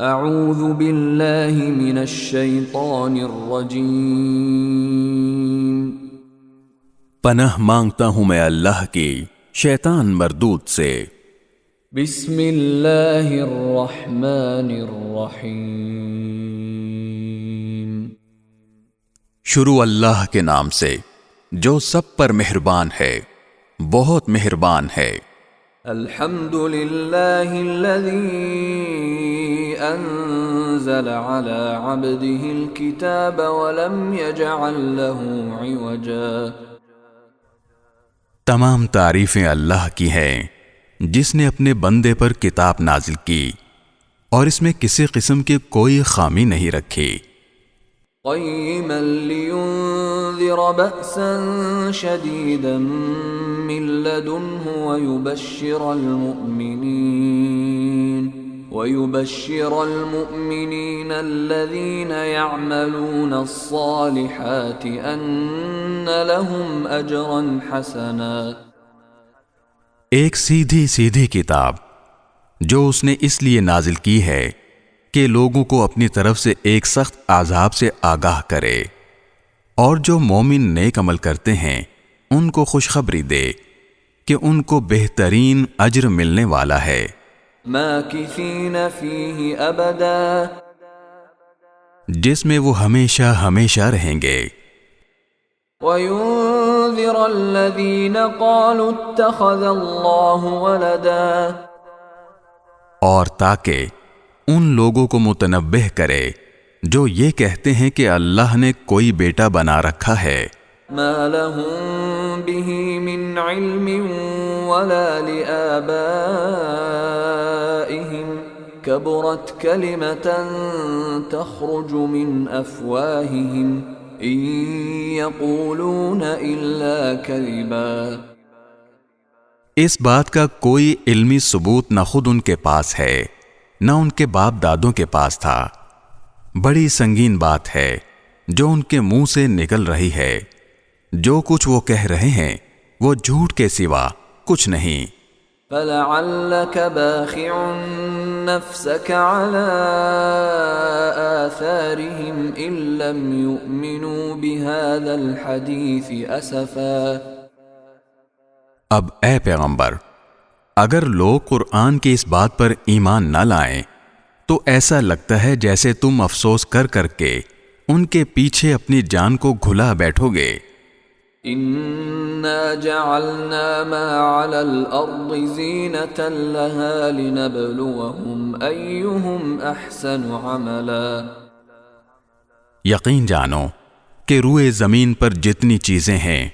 اعوذ باللہ من الشیطان الرجیم۔ پناہ مانگتا ہوں میں اللہ کی شیطان مردود سے۔ بسم اللہ الرحمن الرحیم۔ شروع اللہ کے نام سے جو سب پر مہربان ہے، بہت مہربان ہے۔ الحمد للہ الذی انزل على عبده الكتاب ولم يجعل له عوجا۔ تمام تعریفیں اللہ کی ہیں جس نے اپنے بندے پر کتاب نازل کی اور اس میں کسی قسم کی کوئی خامی نہیں رکھی۔ قیما لینذر بأسا شدیدا من لدنہ ويبشر المؤمنين الذين يعملون الصالحات أن لهم أجرا حسنا۔ ایک سیدھی سیدھی کتاب جو اس نے اس لیے نازل کی ہے کہ لوگوں کو اپنی طرف سے ایک سخت عذاب سے آگاہ کرے، اور جو مومن نیک عمل کرتے ہیں ان کو خوشخبری دے کہ ان کو بہترین اجر ملنے والا ہے۔ ماکثین فیہ ابدا، جس میں وہ ہمیشہ ہمیشہ رہیں گے۔ وینذر الذین قالوا اتخذ اللہ ولدا، اور تاکہ ان لوگوں کو متنبہ کرے جو یہ کہتے ہیں کہ اللہ نے کوئی بیٹا بنا رکھا ہے۔ ما لهم به من علم ولا لآبائهم كبرت كلمة تخرج من أفواههم إن يقولون إلا كذبا۔ اس بات کا کوئی علمی ثبوت نہ خود ان کے پاس ہے نہ ان کے باپ دادوں کے پاس تھا۔ بڑی سنگین بات ہے جو ان کے منہ سے نکل رہی ہے۔ جو کچھ وہ کہہ رہے ہیں وہ جھوٹ کے سوا کچھ نہیں۔ فَلَعَلَّكَ بَاخِعٌ نَفْسَكَ عَلَىٰ آثَارِهِمْ إِن لَّمْ يُؤْمِنُوا بِهَذَا الْحَدِيثِ أَسَفًا۔ اب اے پیغمبر، اگر لوگ قرآن کی اس بات پر ایمان نہ لائیں تو ایسا لگتا ہے جیسے تم افسوس کر کر کے ان کے پیچھے اپنی جان کو گھلا بیٹھو گے۔ اِنَّا جَعَلْنَا مَا عَلَى الْأَرْضِ زِينَةً لَهَا لِنَبْلُوَهُمْ أَيُّهُمْ أَحْسَنُ عَمَلًا۔ یقین جانو کہ روئے زمین پر جتنی چیزیں ہیں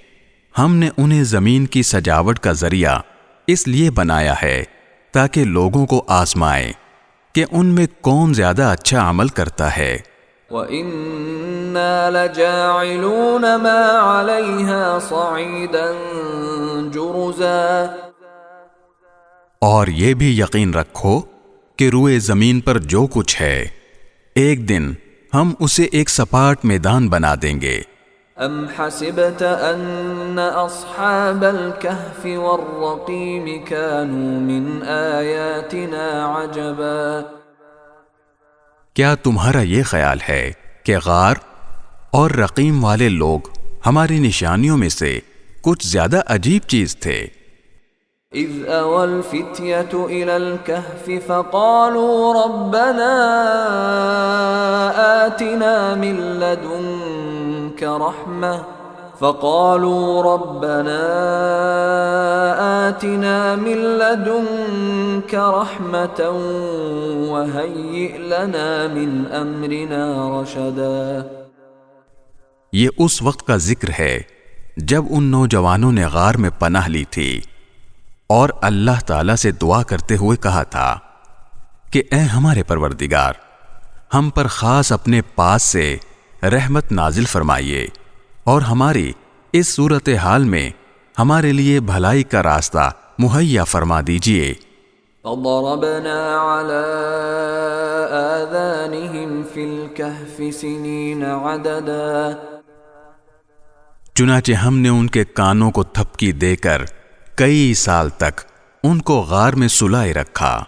ہم نے انہیں زمین کی سجاوٹ کا ذریعہ اس لیے بنایا ہے تاکہ لوگوں کو آزمائیں کہ ان میں کون زیادہ اچھا عمل کرتا ہے۔ وَإِنَّا لَجَاعِلُونَ مَا عَلَيْهَا صَعِيدًا جُرُزًا۔ اور یہ بھی یقین رکھو کہ روئے زمین پر جو کچھ ہے ایک دن ہم اسے ایک سپاٹ میدان بنا دیں گے۔ ام حسبت ان اصحاب الكهف والرقیم كانوا من آیاتنا عجبا۔ کیا تمہارا یہ خیال ہے کہ غار اور رقیم والے لوگ ہماری نشانیوں میں سے کچھ زیادہ عجیب چیز تھے؟ اذ اوى الفتية الى الكهف فقالوا ربنا آتنا من لدنك رحمة وهيئ لنا من امرنا رشدا۔ یہ اس وقت کا ذکر ہے جب ان نوجوانوں نے غار میں پناہ لی تھی اور اللہ تعالیٰ سے دعا کرتے ہوئے کہا تھا کہ اے ہمارے پروردگار، ہم پر خاص اپنے پاس سے رحمت نازل فرمائیے اور ہماری اس صورتحال میں ہمارے لیے بھلائی کا راستہ مہیا فرما دیجیے۔ فضربنا على آذانهم في الكهف سنين عددا۔ چنانچہ ہم نے ان کے کانوں کو تھپکی دے کر کئی سال تک ان کو غار میں سلائے رکھا۔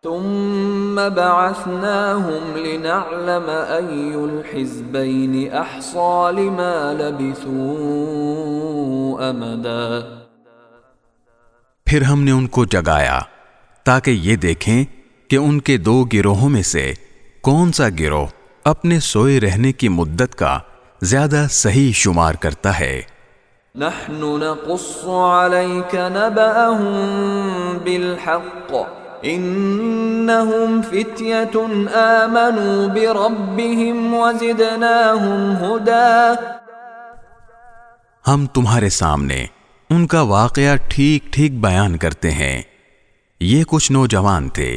ثم بعثناهم لنعلم أي الحزبين أحصى لما لبثوا أمدا. پھر ہم نے ان کو جگایا تاکہ یہ دیکھیں کہ ان کے دو گروہوں میں سے کون سا گروہ اپنے سوئے رہنے کی مدت کا زیادہ صحیح شمار کرتا ہے. نحن نقص عليك نبأهم بالحق انهم فتية آمنوا بربهم وزدناهم هدى. ہم تمہارے سامنے ان کا واقعہ ٹھیک ٹھیک بیان کرتے ہیں. یہ کچھ نوجوان تھے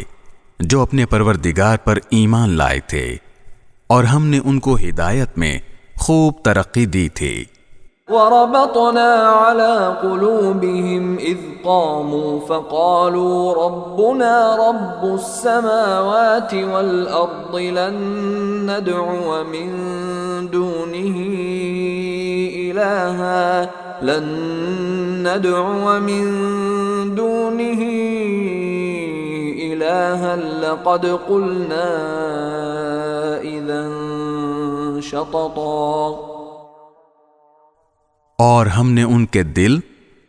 جو اپنے پروردگار پر ایمان لائے تھے اور ہم نے ان کو ہدایت میں خوب ترقی دی تھی. وربطنا على قلوبهم إذ قاموا فقالوا ربنا رب السماوات والأرض لن ندعو من دونه إلها لقد قلنا إذا شططا. اور ہم نے ان کے دل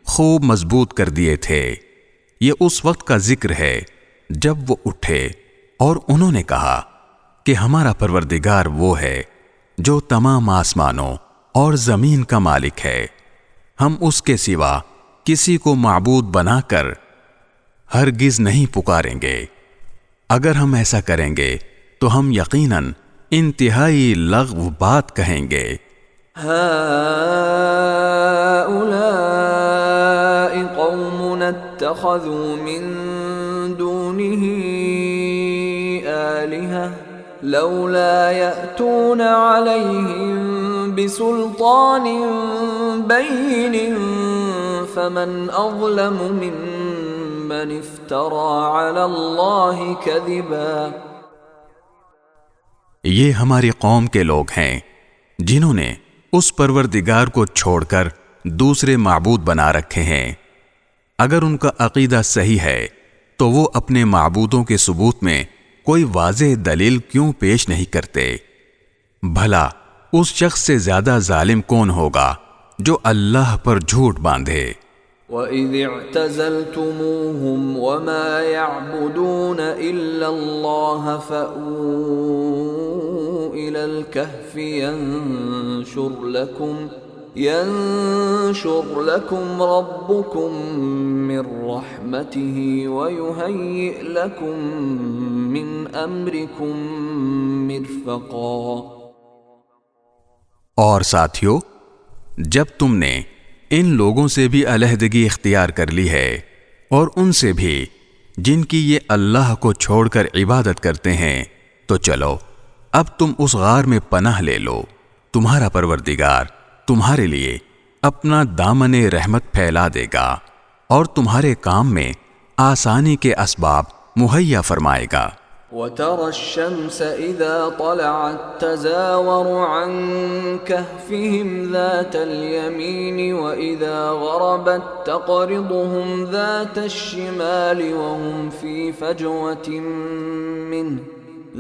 خوب مضبوط کر دیے تھے. یہ اس وقت کا ذکر ہے جب وہ اٹھے اور انہوں نے کہا کہ ہمارا پروردگار وہ ہے جو تمام آسمانوں اور زمین کا مالک ہے. ہم اس کے سوا کسی کو معبود بنا کر ہرگز نہیں پکاریں گے. اگر ہم ایسا کریں گے تو ہم یقیناً انتہائی لغو بات کہیں گے. هؤلاء قوم اتخذوا من دونه آلهة لولا يأتون عليهم بسلطان بين فمن أظلم ممن افترى على الله كذبا. یہ ہماری قوم کے لوگ ہیں جنہوں نے اس پروردگار کو چھوڑ کر دوسرے معبود بنا رکھے ہیں. اگر ان کا عقیدہ صحیح ہے تو وہ اپنے معبودوں کے ثبوت میں کوئی واضح دلیل کیوں پیش نہیں کرتے؟ بھلا اس شخص سے زیادہ ظالم کون ہوگا جو اللہ پر جھوٹ باندھے. وَإِذِ اعْتَزَلْتُمُوهُمْ وَمَا يَعْبُدُونَ إِلَّا اللَّهَ فَأْوُوا إِلَى الْكَهْفِ يَنشُرْ لَكُمْ رَبُّكُمْ مِنْ رَحْمَتِهِ وَيُهَيِّئْ لَكُمْ مِنْ أَمْرِكُمْ مِرْفَقًا. اور ساتھیو، جب تم نے ان لوگوں سے بھی علیحدگی اختیار کر لی ہے اور ان سے بھی جن کی یہ اللہ کو چھوڑ کر عبادت کرتے ہیں، تو چلو اب تم اس غار میں پناہ لے لو. تمہارا پروردگار تمہارے لیے اپنا دامن رحمت پھیلا دے گا اور تمہارے کام میں آسانی کے اسباب مہیا فرمائے گا. وَتَرَى الشَّمْسَ إِذَا طَلَعَتْ تَزَاوَرُ عَنْ كَهْفِهِمْ ذَاتَ الْيَمِينِ وَإِذَا غَرَبَتْ تَقْرِضُهُمْ ذَاتَ الشِّمَالِ وَهُمْ فِي فَجْوَةٍ مِّنْهُ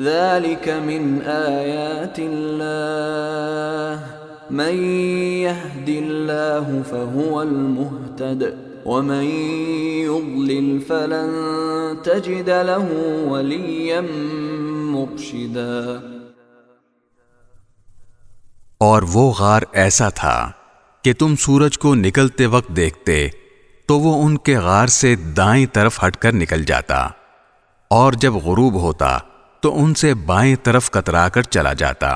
ذَلِكَ مِنْ آيَاتِ اللَّهِ مَنْ يَهْدِ اللَّهُ فَهُوَ الْمُهْتَدِ وَمَنْ يُضْلِلْ فَلَنْ تَجِدَ لَهُ وَلِيًّا مُرْشِدًا. اور وہ غار ایسا تھا کہ تم سورج کو نکلتے وقت دیکھتے تو وہ ان کے غار سے دائیں طرف ہٹ کر نکل جاتا، اور جب غروب ہوتا تو ان سے بائیں طرف کترا کر چلا جاتا،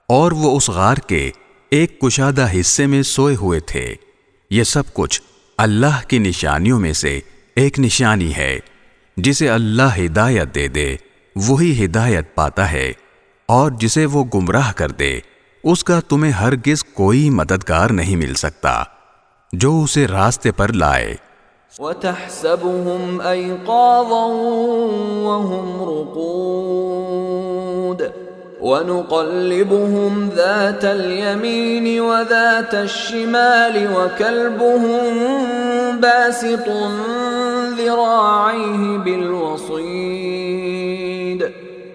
اور وہ اس غار کے ایک کشادہ حصے میں سوئے ہوئے تھے. یہ سب کچھ اللہ کی نشانیوں میں سے ایک نشانی ہے. جسے اللہ ہدایت دے دے وہی ہدایت پاتا ہے، اور جسے وہ گمراہ کر دے اس کا تمہیں ہرگز کوئی مددگار نہیں مل سکتا جو اسے راستے پر لائے. وَتَحْسَبُهُمْ أَيْقَاظًا وَهُمْ رُقُودٌ وَنُقَلِّبُهُمْ ذَاتَ الْيَمِينِ وَذَاتَ الشِّمَالِ وَكَلْبُهُمْ بَاسِطٌ ذراعيه بالوصيد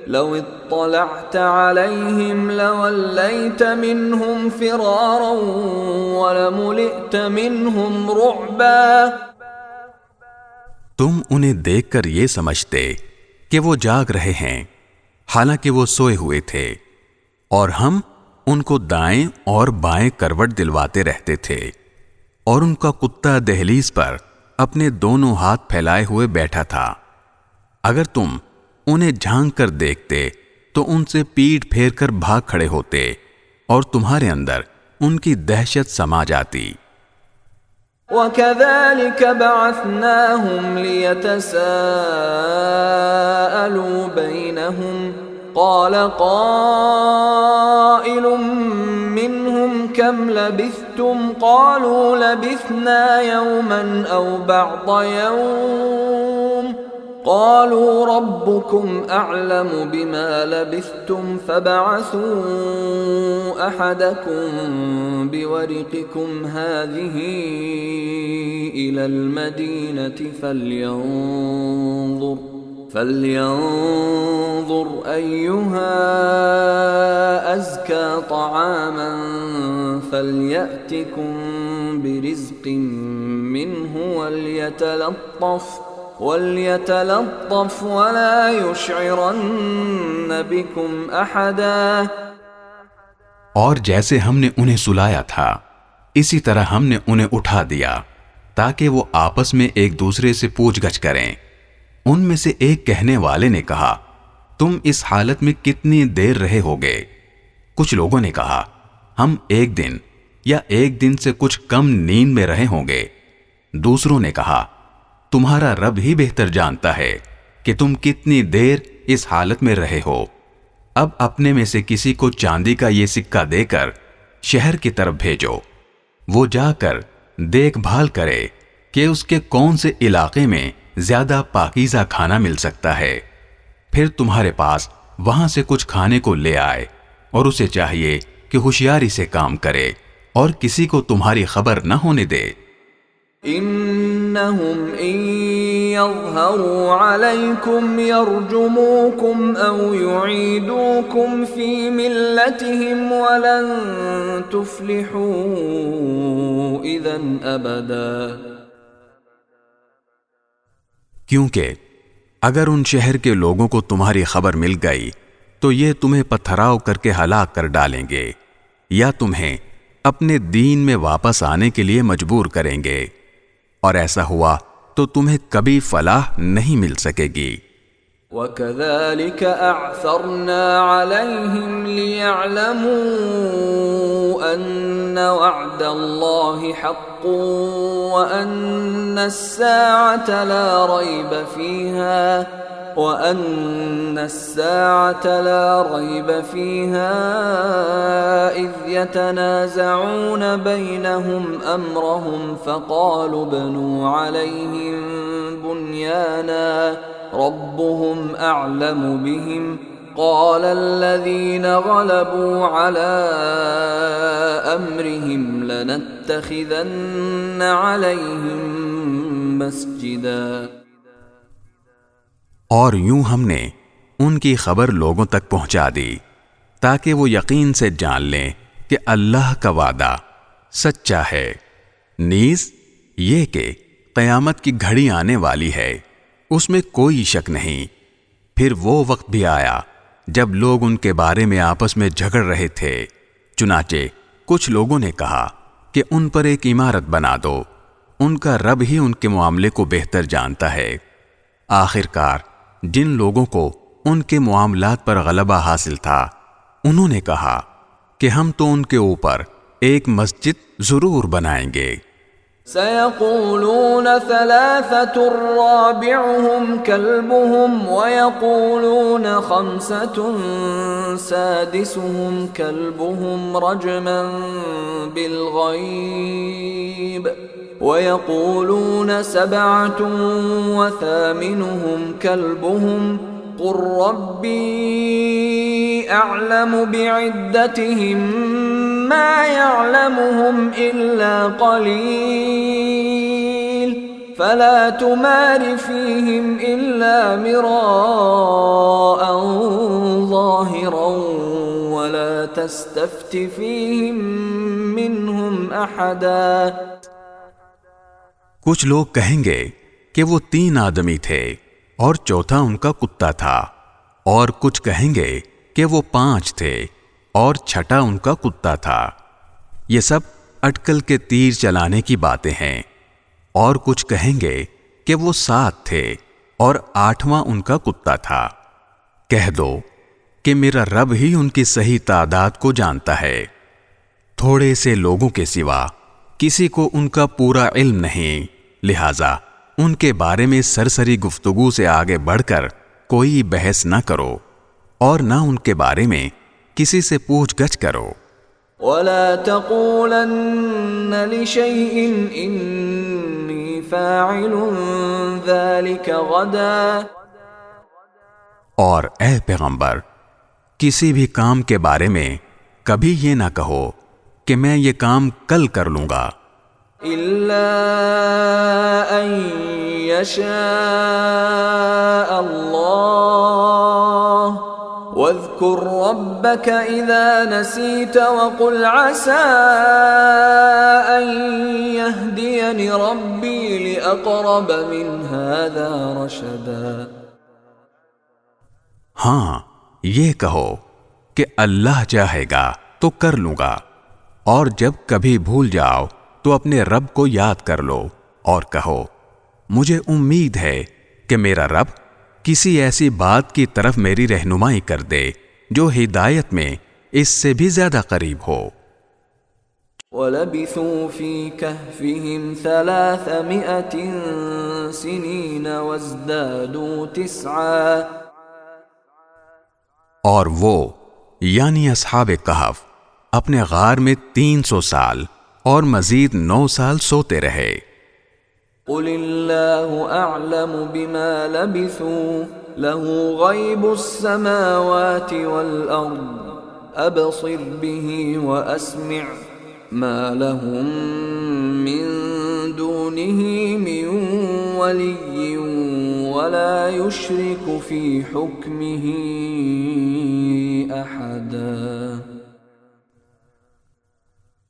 لو اطلعت عليهم لوليت منهم فرارا ولملئت منهم رعبا۔ تم انہیں دیکھ کر یہ سمجھتے کہ وہ جاگ رہے ہیں، حالانکہ وہ سوئے ہوئے تھے، اور ہم ان کو دائیں اور بائیں کروٹ دلواتے رہتے تھے، اور ان کا کتا دہلیز پر اپنے دونوں ہاتھ پھیلائے ہوئے بیٹھا تھا۔ اگر تم انہیں جھانک کر دیکھتے تو ان سے پیٹ پھیر کر بھاگ کھڑے ہوتے، اور تمہارے اندر ان کی دہشت سما جاتی۔ وَكَذَلِكَ بَعَثْنَاهُمْ لِيَتَسَاءَلُوا بَيْنَهُمْ قَالَ قَائِلٌ مِّنْهُمْ كَمْ لَبِثْتُمْ قَالُوا لَبِثْنَا يَوْمًا أَوْ بَعْضَ يَوْمٍ قَالُوا رَبُّكُمْ أَعْلَمُ بِمَا لَبِثْتُمْ فَابْعَثُوا أَحَدَكُمْ بِوَرِقِكُمْ هَٰذِهِ إِلَى الْمَدِينَةِ فَلْيَنظُرْ أَيُّهَا أَزْكَىٰ طَعَامًا فَلْيَأْتِكُمْ بِرِزْقٍ مِّنْهُ وَلْيَتَلَطَّفْ وَلَا يُشْعِرَنَّ بِكُمْ أَحَدًا۔ اور جیسے ہم نے انہیں سلایا تھا اسی طرح ہم نے انہیں اٹھا دیا تاکہ وہ آپس میں ایک دوسرے سے پوچھ گچھ کریں۔ ان میں سے ایک کہنے والے نے کہا، تم اس حالت میں کتنی دیر رہے ہوگے؟ کچھ لوگوں نے کہا، ہم ایک دن یا ایک دن سے کچھ کم نیند میں رہے ہوں گے۔ دوسروں نے کہا، تمہارا رب ہی بہتر جانتا ہے کہ تم کتنی دیر اس حالت میں رہے ہو۔ اب اپنے میں سے کسی کو چاندی کا یہ سکہ دے کر شہر کی طرف بھیجو، وہ جا کر دیکھ بھال کرے کہ اس کے کون سے علاقے میں زیادہ پاکیزہ کھانا مل سکتا ہے، پھر تمہارے پاس وہاں سے کچھ کھانے کو لے آئے، اور اسے چاہیے کہ ہوشیاری سے کام کرے اور کسی کو تمہاری خبر نہ ہونے دے۔ انہم ان یظہروا علیکم یرجموکم او یعیدوکم فی ملتہم ولن تفلحوا اذا ابدا۔ کیونکہ اگر ان شہر کے لوگوں کو تمہاری خبر مل گئی تو یہ تمہیں پتھراؤ کر کے ہلاک کر ڈالیں گے، یا تمہیں اپنے دین میں واپس آنے کے لیے مجبور کریں گے، اور ایسا ہوا تو تمہیں کبھی فلاح نہیں مل سکے گی۔ وَكَذَلِكَ أَعْثَرْنَا عَلَيْهِمْ لِيَعْلَمُوا أَنَّ وَعْدَ اللَّهِ حَقٌّ وَأَنَّ السَّاعَةَ لَا رَيْبَ فِيهَا إِذْ يَتَنَازَعُونَ بَيْنَهُمْ أَمْرَهُمْ فَقَالُوا ابْنُوا عَلَيْهِمْ بُنْيَانًا رَبُّهُمْ أَعْلَمُ بِهِمْ قَالَ الَّذِينَ غَلَبُوا عَلَىٰ أَمْرِهِمْ لَنَتَّخِذَنَّ عَلَيْهِمْ مَسْجِدًا۔ اور یوں ہم نے ان کی خبر لوگوں تک پہنچا دی تاکہ وہ یقین سے جان لیں کہ اللہ کا وعدہ سچا ہے، نیز یہ کہ قیامت کی گھڑی آنے والی ہے، اس میں کوئی شک نہیں۔ پھر وہ وقت بھی آیا جب لوگ ان کے بارے میں آپس میں جھگڑ رہے تھے، چنانچہ کچھ لوگوں نے کہا کہ ان پر ایک عمارت بنا دو، ان کا رب ہی ان کے معاملے کو بہتر جانتا ہے۔ آخر کار جن لوگوں کو ان کے معاملات پر غلبہ حاصل تھا انہوں نے کہا کہ ہم تو ان کے اوپر ایک مسجد ضرور بنائیں گے۔ سَيَقُولُونَ ثَلَاثَةٌ رَّابِعُهُمْ كَلْبُهُمْ وَيَقُولُونَ خَمْسَةٌ سَادِسُهُمْ كَلْبُهُمْ رَجْمًا بِالْغَيْبِ وَيَقُولُونَ سَبْعَةٌ وَثَامِنُهُمْ كَلْبُهُمْ قُل رَّبِّي أَعْلَمُ بِعِدَّتِهِم مَّا يَعْلَمُهُمْ إِلَّا قَلِيلٌ فلا تمار فيهم إلا مراء ظاهرا ولا تستفت فيهم منهم أحدا۔ کچھ لوگ کہیں گے کہ وہ 3 آدمی تھے اور چوتھا ان کا کتا تھا، اور کچھ کہیں گے کہ وہ 5 تھے اور چھٹا ان کا کتا تھا۔ یہ سب اٹکل کے تیر چلانے کی باتیں ہیں۔ اور کچھ کہیں گے کہ وہ 7 تھے اور 8واں ان کا کتا تھا۔ کہہ دو کہ میرا رب ہی ان کی صحیح تعداد کو جانتا ہے، تھوڑے سے لوگوں کے سوا کسی کو ان کا پورا علم نہیں، لہذا ان کے بارے میں سرسری گفتگو سے آگے بڑھ کر کوئی بحث نہ کرو اور نہ ان کے بارے میں کسی سے پوچھ گچھ کرو۔ ولا تقولن لشيء إني فاعل ذلك غدا۔ اور اے پیغمبر، کسی بھی کام کے بارے میں کبھی یہ نہ کہو کہ میں یہ کام کل کر لوں گا، إلا أن يشاء الله۔ واذكر ربك إذا نسيت وقل عسى أن يهديني ربي لأقرب من هذا رشدا۔ ہاں یہ کہو کہ اللہ چاہے گا تو کر لوں گا، اور جب کبھی بھول جاؤ تو اپنے رب کو یاد کر لو اور کہو مجھے امید ہے کہ میرا رب کسی ایسی بات کی طرف میری رہنمائی کر دے جو ہدایت میں اس سے بھی زیادہ قریب ہو۔ وَلَبِثُوا فِي كَهْفِهِمْ 300 سِنِينَ وَازْدَادُوا 9۔ اور وہ یعنی اصحاب کہف اپنے غار میں 300 سال اور مزید 9 سال سوتے رہے۔ قل اللہ اعلم بما لبثوا له غیب السماوات والارض ابصر به واسمع ما لهم من دونه من ولی ولا يشرك في حكمه احدا۔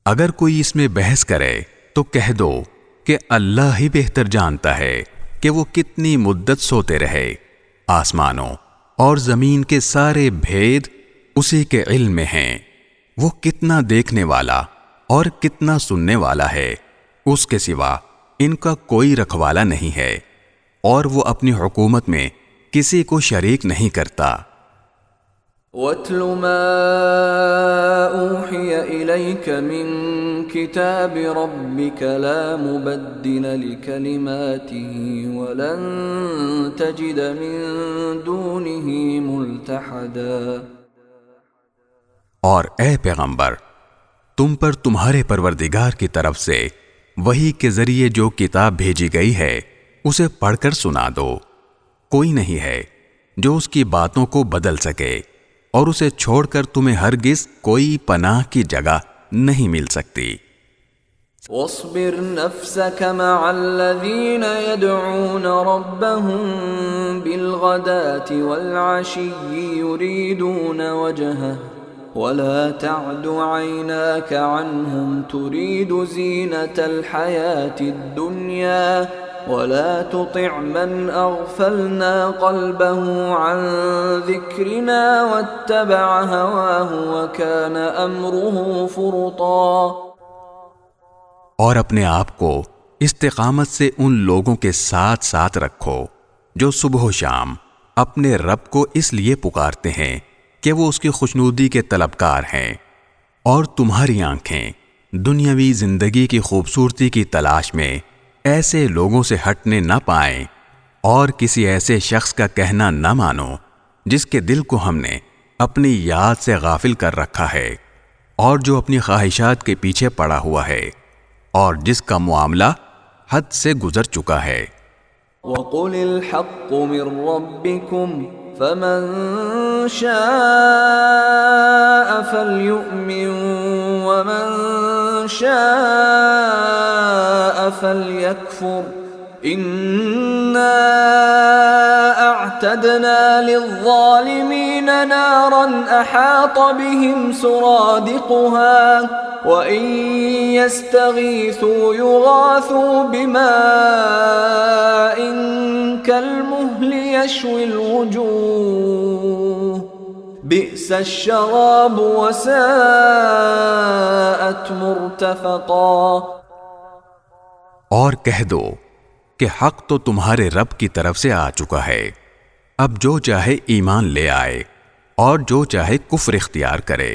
اگر کوئی اس میں بحث کرے تو کہہ دو کہ اللہ ہی بہتر جانتا ہے کہ وہ کتنی مدت سوتے رہے۔ آسمانوں اور زمین کے سارے بھید اسی کے علم میں ہیں۔ وہ کتنا دیکھنے والا اور کتنا سننے والا ہے، اس کے سوا ان کا کوئی رکھوالا نہیں ہے، اور وہ اپنی حکومت میں کسی کو شریک نہیں کرتا۔ وَاتْلُ مَا أُوحِيَ إِلَيْكَ مِن كِتَابِ رَبِّكَ لَا مُبَدِّلَ لِكَلِمَاتِهِ وَلَن تَجِدَ مِن دُونِهِ مُلْتَحَدًا۔ اور اے پیغمبر، تم پر تمہارے پروردگار کی طرف سے وحی کے ذریعے جو کتاب بھیجی گئی ہے اسے پڑھ کر سنا دو، کوئی نہیں ہے جو اس کی باتوں کو بدل سکے، اور اسے چھوڑ کر تمہیں ہرگز کوئی پناہ کی جگہ نہیں مل سکتی۔ واصبر نفسك مع الذين يدعون ربهم بالغداة والعشي يريدون وجهه ولا تعد عيناك عنهم تريد زينة الحياة الدنيا ولا تطع من أغفلنا قلبه عن ذكرنا واتبع هواه وكان أمره فرطا۔ اور اپنے آپ کو استقامت سے ان لوگوں کے ساتھ ساتھ رکھو جو صبح و شام اپنے رب کو اس لیے پکارتے ہیں کہ وہ اس کی خوشنودی کے طلبکار ہیں، اور تمہاری آنکھیں دنیاوی زندگی کی خوبصورتی کی تلاش میں ایسے لوگوں سے ہٹنے نہ پائیں، اور کسی ایسے شخص کا کہنا نہ مانو جس کے دل کو ہم نے اپنی یاد سے غافل کر رکھا ہے، اور جو اپنی خواہشات کے پیچھے پڑا ہوا ہے، اور جس کا معاملہ حد سے گزر چکا ہے۔ وَقُلِ الْحَقُّ مِن رَّبِّكُمْ فَمَن شَاءَ فَلْيُؤْمِن وَمَن شَاءَ فَلْيَكْفُرْ إنا أعتدنا للظالمين نارا أحاط بهم سرادقها وإن يستغيثوا يغاثوا بماء كالمهل يشوي الوجوه بئس الشراب وساءت مرتفقا۔ اور کہہ دو کہ حق تو تمہارے رب کی طرف سے آ چکا ہے، اب جو چاہے ایمان لے آئے اور جو چاہے کفر اختیار کرے۔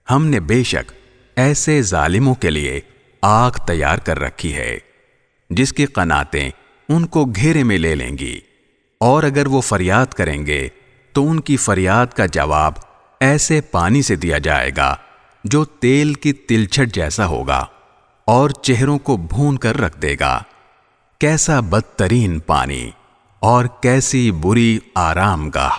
ہم نے بے شک ایسے ظالموں کے لیے آگ تیار کر رکھی ہے جس کی قناتیں ان کو گھیرے میں لے لیں گی، اور اگر وہ فریاد کریں گے تو ان کی فریاد کا جواب ایسے پانی سے دیا جائے گا جو تیل کی تلچھٹ جیسا ہوگا اور چہروں کو بھون کر رکھ دے گا۔ کیسا بدترین پانی اور کیسی بری آرام گاہ۔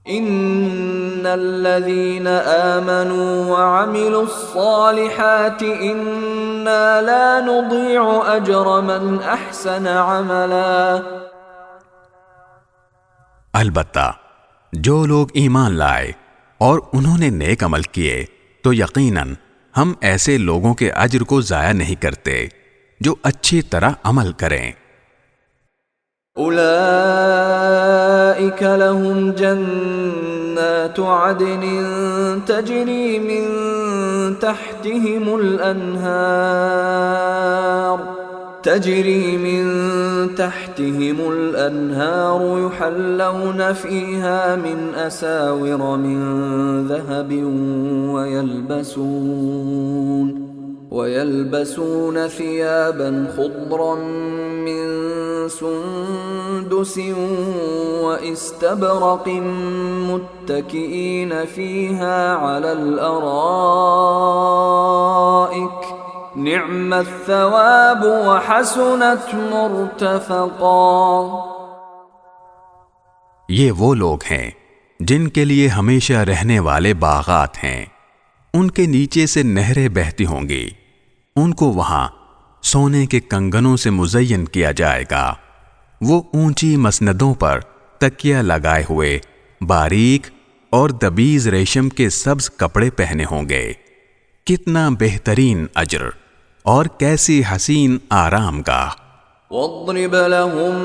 ان الذين آمنوا وعملوا الصالحات انا لا نضيع اجر من احسن عملا۔ البتہ جو لوگ ایمان لائے اور انہوں نے نیک عمل کیے تو یقیناً ہم ایسے لوگوں کے اجر کو ضائع نہیں کرتے جو اچھی طرح عمل کریں۔ اولئک لهم جنات عدن تجری من تحتهم الانہار يحلون فيها من اساور من ذهب ويلبسون ثيابا خضرا من سندس واستبرق متكئين فيها على الارائك نعم الثواب وحسنت مرتفقا۔ یہ وہ لوگ ہیں جن کے لیے ہمیشہ رہنے والے باغات ہیں، ان کے نیچے سے نہریں بہتی ہوں گی، ان کو وہاں سونے کے کنگنوں سے مزین کیا جائے گا، وہ اونچی مسندوں پر تکیہ لگائے ہوئے باریک اور دبیز ریشم کے سبز کپڑے پہنے ہوں گے۔ کتنا بہترین اجر اور کیسی حسین آرام گاہ۔ واضرب لهم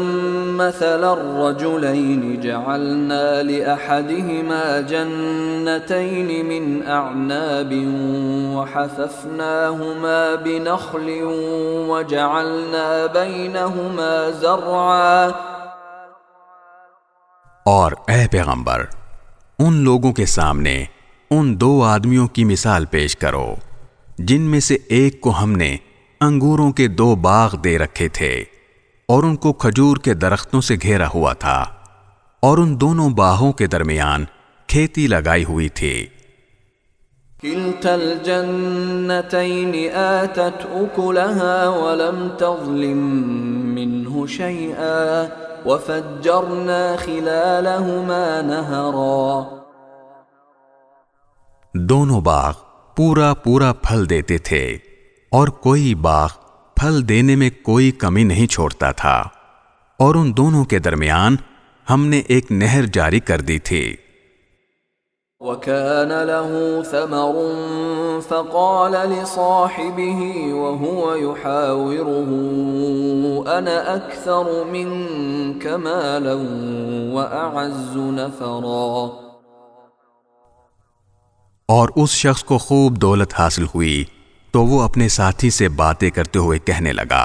مثل الرجلين جعلنا لأحدهما جنتين من أعناب وحففناهما بنخل وجعلنا بينهما زرعا۔ اور اے پیغمبر ان لوگوں کے سامنے ان دو آدمیوں کی مثال پیش کرو جن میں سے ایک کو ہم نے انگوروں کے 2 باغ دے رکھے تھے اور ان کو کھجور کے درختوں سے گھیرا ہوا تھا، اور ان دونوں باغوں کے درمیان کھیتی لگائی ہوئی تھی۔ كلتا الجنتين آتت أكلها ولم تظلم منه شيئا وفجرنا خلالهما نهرا۔ دونوں باغ پورا پھل دیتے تھے اور کوئی باغ پھل دینے میں کوئی کمی نہیں چھوڑتا تھا، اور ان دونوں کے درمیان ہم نے ایک نہر جاری کر دی تھی۔ وَكَانَ لَهُ ثَمَرٌ فَقَالَ لِصَاحِبِهِ وَهُوَ يُحَاوِرُهُ أَنَا أَكْثَرُ مِنكَ مَالًا وَأَعَزُّ نَفَرًا۔ اور اس شخص کو خوب دولت حاصل ہوئی تو وہ اپنے ساتھی سے باتیں کرتے ہوئے کہنے لگا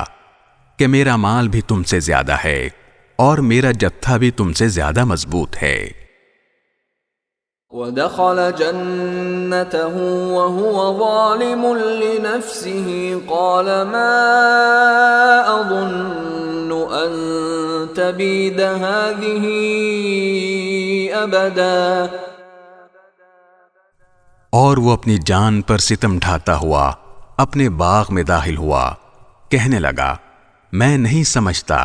کہ میرا مال بھی تم سے زیادہ ہے اور میرا جتھا بھی تم سے زیادہ مضبوط ہے۔ وَدَخَلَ جَنَّتَهُ وَهُوَ ظَالِمٌ لِنَفْسِهِ قَالَ مَا أَظُنُّ أَن تَبِيدَ هَٰذِهِ أَبَدًا۔ اور وہ اپنی جان پر ستم ڈھاتا ہوا اپنے باغ میں داخل ہوا، کہنے لگا میں نہیں سمجھتا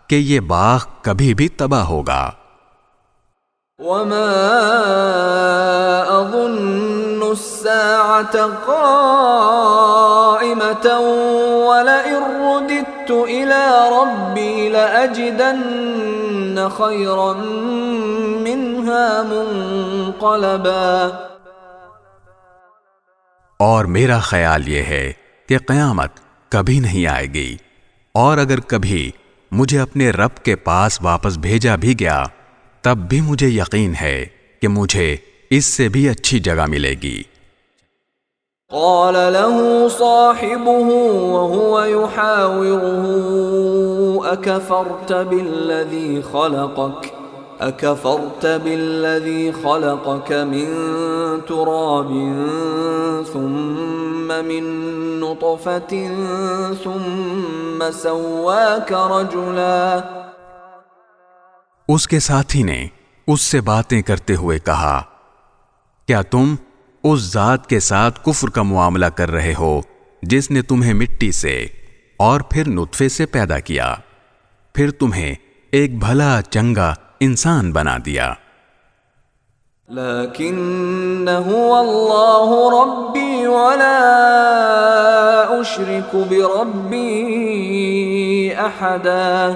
کہ یہ باغ کبھی بھی تباہ ہوگا۔ وَمَا أَظُنُّ السَّاعَةَ قَائِمَةً وَلَئِن رُّدِدتُّ إِلَىٰ لَأَجِدَنَّ خَيْرًا مِّنْهَا مُنقَلَبًا۔ اور میرا خیال یہ ہے کہ قیامت کبھی نہیں آئے گی، اور اگر کبھی مجھے اپنے رب کے پاس واپس بھیجا بھی گیا تب بھی مجھے یقین ہے کہ مجھے اس سے بھی اچھی جگہ ملے گی۔ قال له صاحبه وهو يحاوره أكفرت بالذي خلقك من تراب ثم من نطفة ثم سواك رجلا۔ اس کے ساتھی نے اس سے باتیں کرتے ہوئے کہا، کیا تم اس ذات کے ساتھ کفر کا معاملہ کر رہے ہو جس نے تمہیں مٹی سے اور پھر نطفے سے پیدا کیا، پھر تمہیں ایک بھلا چنگا انسان بنا دیا۔ لیکن هو اللہ ربی ولا اشرک بربی احدا۔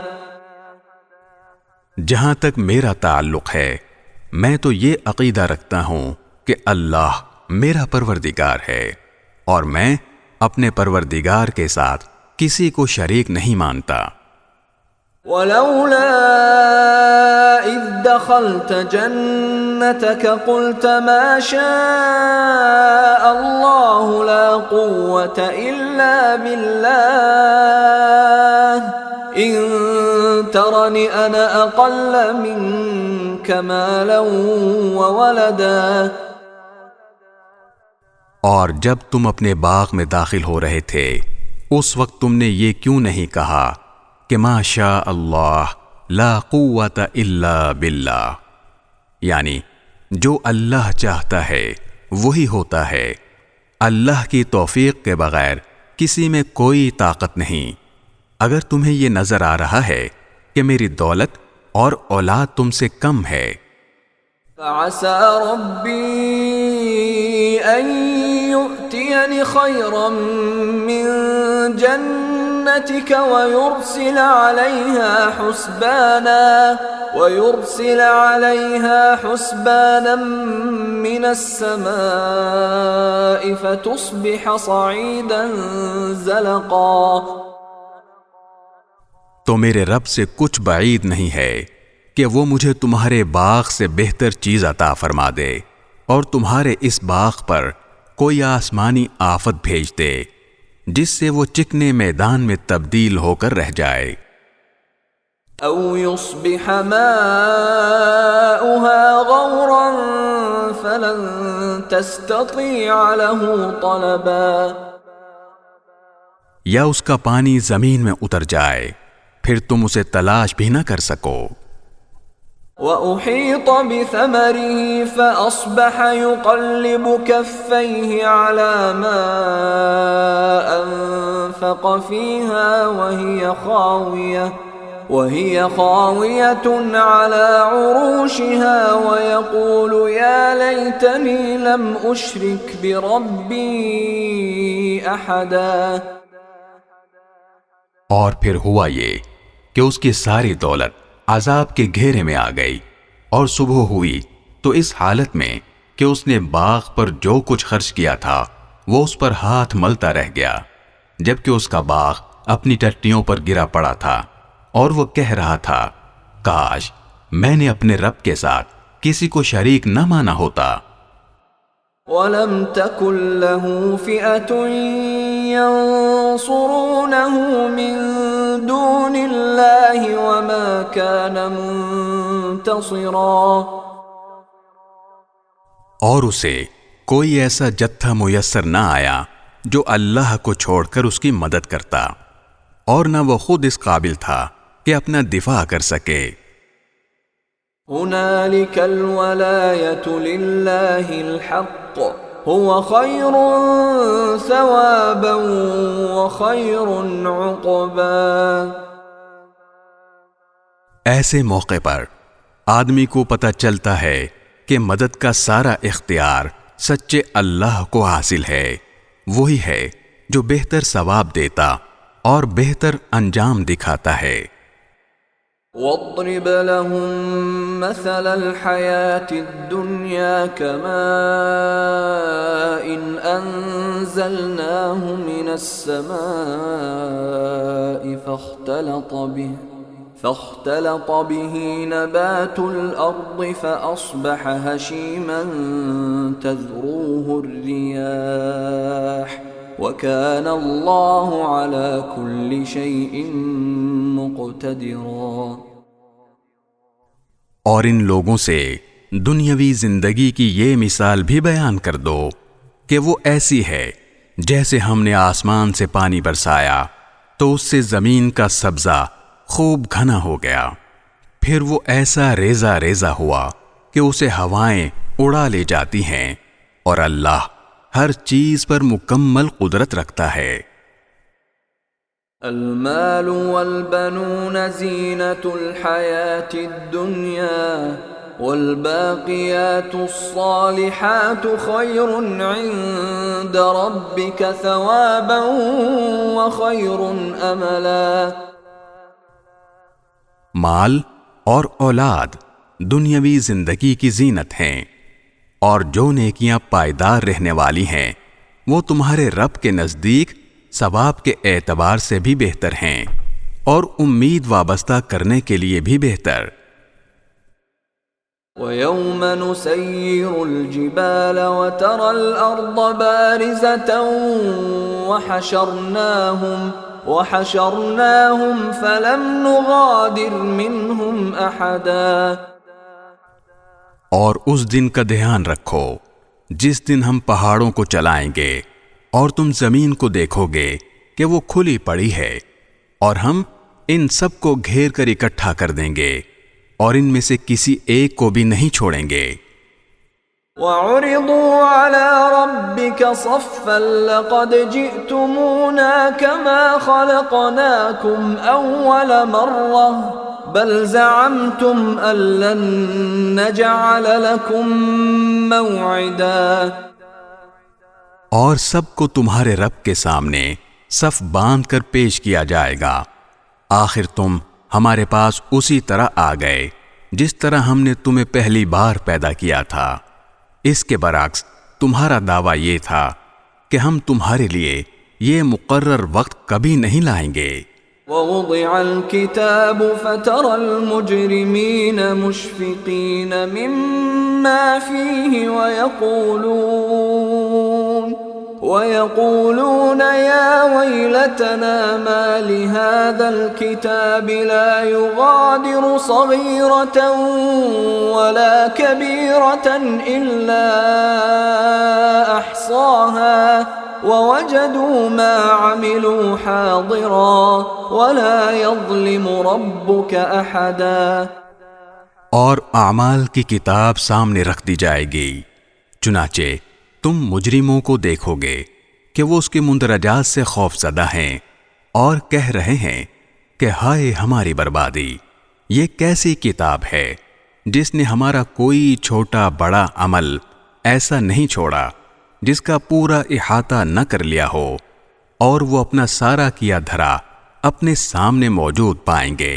جہاں تک میرا تعلق ہے میں تو یہ عقیدہ رکھتا ہوں کہ اللہ میرا پروردگار ہے اور میں اپنے پروردگار کے ساتھ کسی کو شریک نہیں مانتا۔ ولولا اذ دخلت جنتك قلت ما شاء الله لا قوة الا بالله ان ترني انا اقل منك مالا وولدا۔ اور جب تم اپنے باغ میں داخل ہو رہے تھے اس وقت تم نے یہ کیوں نہیں کہا کہ ما شاء اللہ لا قوت الا باللہ، یعنی جو اللہ چاہتا ہے وہی ہوتا ہے، اللہ کی توفیق کے بغیر کسی میں کوئی طاقت نہیں۔ اگر تمہیں یہ نظر آ رہا ہے کہ میری دولت اور اولاد تم سے کم ہے، فعسى ربي أن يؤتيني خيرا من جنتك ويرسل عليها حسبانا من السماء فتصبح صعيدا زلقا۔ تو میرے رب سے کچھ بعید نہیں ہے کہ وہ مجھے تمہارے باغ سے بہتر چیز عطا فرما دے اور تمہارے اس باغ پر کوئی آسمانی آفت بھیج دے جس سے وہ چکنے میدان میں تبدیل ہو کر رہ جائے۔ او يصبح ماؤها غورا فلن تستطيع له طلبا، یا اس کا پانی زمین میں اتر جائے پھر تم اسے تلاش بھی نہ کر سکو۔ وَأُحِيطَ بِثَمَرِهِ فَأَصْبَحَ يُقَلِّبُ كَفَّيْهِ عَلَى مَا أَنفَقَ فِيهَا وَهِيَ خَاوِيَةٌ عَلَى عُرُوشِهَا وَيَقُولُ يَا لَيْتَنِي لَمْ أُشْرِكْ بِرَبِّي أَحَدًا۔ اور پھر ہوا یہ کہ اس کی ساری دولت عذاب کے گھیرے میں آ گئی، اور صبح ہوئی تو اس حالت میں کہ اس نے باغ پر جو کچھ خرچ کیا تھا وہ اس پر ہاتھ ملتا رہ گیا، جبکہ اس کا باغ اپنی ٹٹیوں پر گرا پڑا تھا، اور وہ کہہ رہا تھا کاش میں نے اپنے رب کے ساتھ کسی کو شریک نہ مانا ہوتا۔ وَلَمْ تَكُنْ لَهُ فِئَةٌ يَنصُرُونَهُ مِن دُونِ اللَّهِ وَمَا كَانَ مُنتَصِرًا، اور اسے کوئی ایسا جتھا میسر نہ آیا جو اللہ کو چھوڑ کر اس کی مدد کرتا، اور نہ وہ خود اس قابل تھا کہ اپنا دفاع کر سکے۔ هُنَالِكَ الْوَلَایَةُ لِلَّهِ الْحَقِّ هُوَ خَيْرٌ ثَوَابًا وَخَيْرٌ عُقْبًا۔ ایسے موقع پر آدمی کو پتہ چلتا ہے کہ مدد کا سارا اختیار سچے اللہ کو حاصل ہے، وہی ہے جو بہتر ثواب دیتا اور بہتر انجام دکھاتا ہے۔ واضرب لهم مثل الحياة الدنيا كماء أنزلناه من السماء فاختلط به نبات الأرض فأصبح هشيما تذروه الرياح وَكَانَ اللَّهُ عَلَى كُلِّ شَيْءٍ مُقْتَدِرًا۔ اور ان لوگوں سے دنیاوی زندگی کی یہ مثال بھی بیان کر دو کہ وہ ایسی ہے جیسے ہم نے آسمان سے پانی برسایا تو اس سے زمین کا سبزہ خوب گھنا ہو گیا، پھر وہ ایسا ریزہ ریزہ ہوا کہ اسے ہوائیں اڑا لے جاتی ہیں، اور اللہ ہر چیز پر مکمل قدرت رکھتا ہے۔ المال والبنون زینة الحیاة الدنیا والباقیات الصالحات خیر عند ربک ثوابا وخیر املا۔ مال اور اولاد دنیاوی زندگی کی زینت ہیں، اور جو نیکیاں پائیدار رہنے والی ہیں وہ تمہارے رب کے نزدیک ثواب کے اعتبار سے بھی بہتر ہیں، اور امید وابستہ کرنے کے لیے بھی بہتر۔ وَيَوْمَ نُسَيِّرُ الْجِبَالَ وَتَرَى الْأَرْضَ بَارِزَةً وَحَشَرْنَاهُمْ فَلَمْ نُغَادِرْ مِنْهُمْ أَحَدًا۔ اور اس دن کا دھیان رکھو جس دن ہم پہاڑوں کو چلائیں گے اور تم زمین کو دیکھو گے کہ وہ کھلی پڑی ہے، اور ہم ان سب کو گھیر کر اکٹھا کر دیں گے، اور ان میں سے کسی ایک کو بھی نہیں چھوڑیں گے۔ وَعُرِضُوا عَلَى رَبِّكَ صَفًّا لَقَدْ جِئْتُمُونَا كَمَا خَلَقْنَاكُمْ أَوَّلَ مَرَّةٍ بَلْ زَعَمْتُمْ أَن لَّن نَّجْعَلَ لَكُم مَّوْعِدًا۔ اور سب کو تمہارے رب کے سامنے صف باندھ کر پیش کیا جائے گا، آخر تم ہمارے پاس اسی طرح آ گئے جس طرح ہم نے تمہیں پہلی بار پیدا کیا تھا۔ اس کے برعکس تمہارا دعویٰ یہ تھا کہ ہم تمہارے لیے یہ مقرر وقت کبھی نہیں لائیں گے۔ وَوُضِعَ الْكِتَابُ فَتَرَى الْمُجْرِمِينَ مُشْفِقِينَ مِمَّا فِيهِ وَيَقُولُونَ يَا وَيْلَتَنَا مَا لِهَذَا الْكِتَابِ لَا يُغَادِرُ صَغِيرَةً وَلَا كَبِيرَةً إِلَّا أَحْصَاهَا وَوَجَدُوا مَا عَمِلُوا حَاضِرًا وَلَا يَظْلِمُ رَبُّكَ أَحَدًا۔ اور اعمال کی کتاب سامنے رکھ دی جائے گی، چنانچہ تم مجرموں کو دیکھو گے کہ وہ اس کے مندرجات سے خوف زدہ ہیں اور کہہ رہے ہیں کہ ہائے ہماری بربادی، یہ کیسی کتاب ہے جس نے ہمارا کوئی چھوٹا بڑا عمل ایسا نہیں چھوڑا جس کا پورا احاطہ نہ کر لیا ہو، اور وہ اپنا سارا کیا دھرا اپنے سامنے موجود پائیں گے،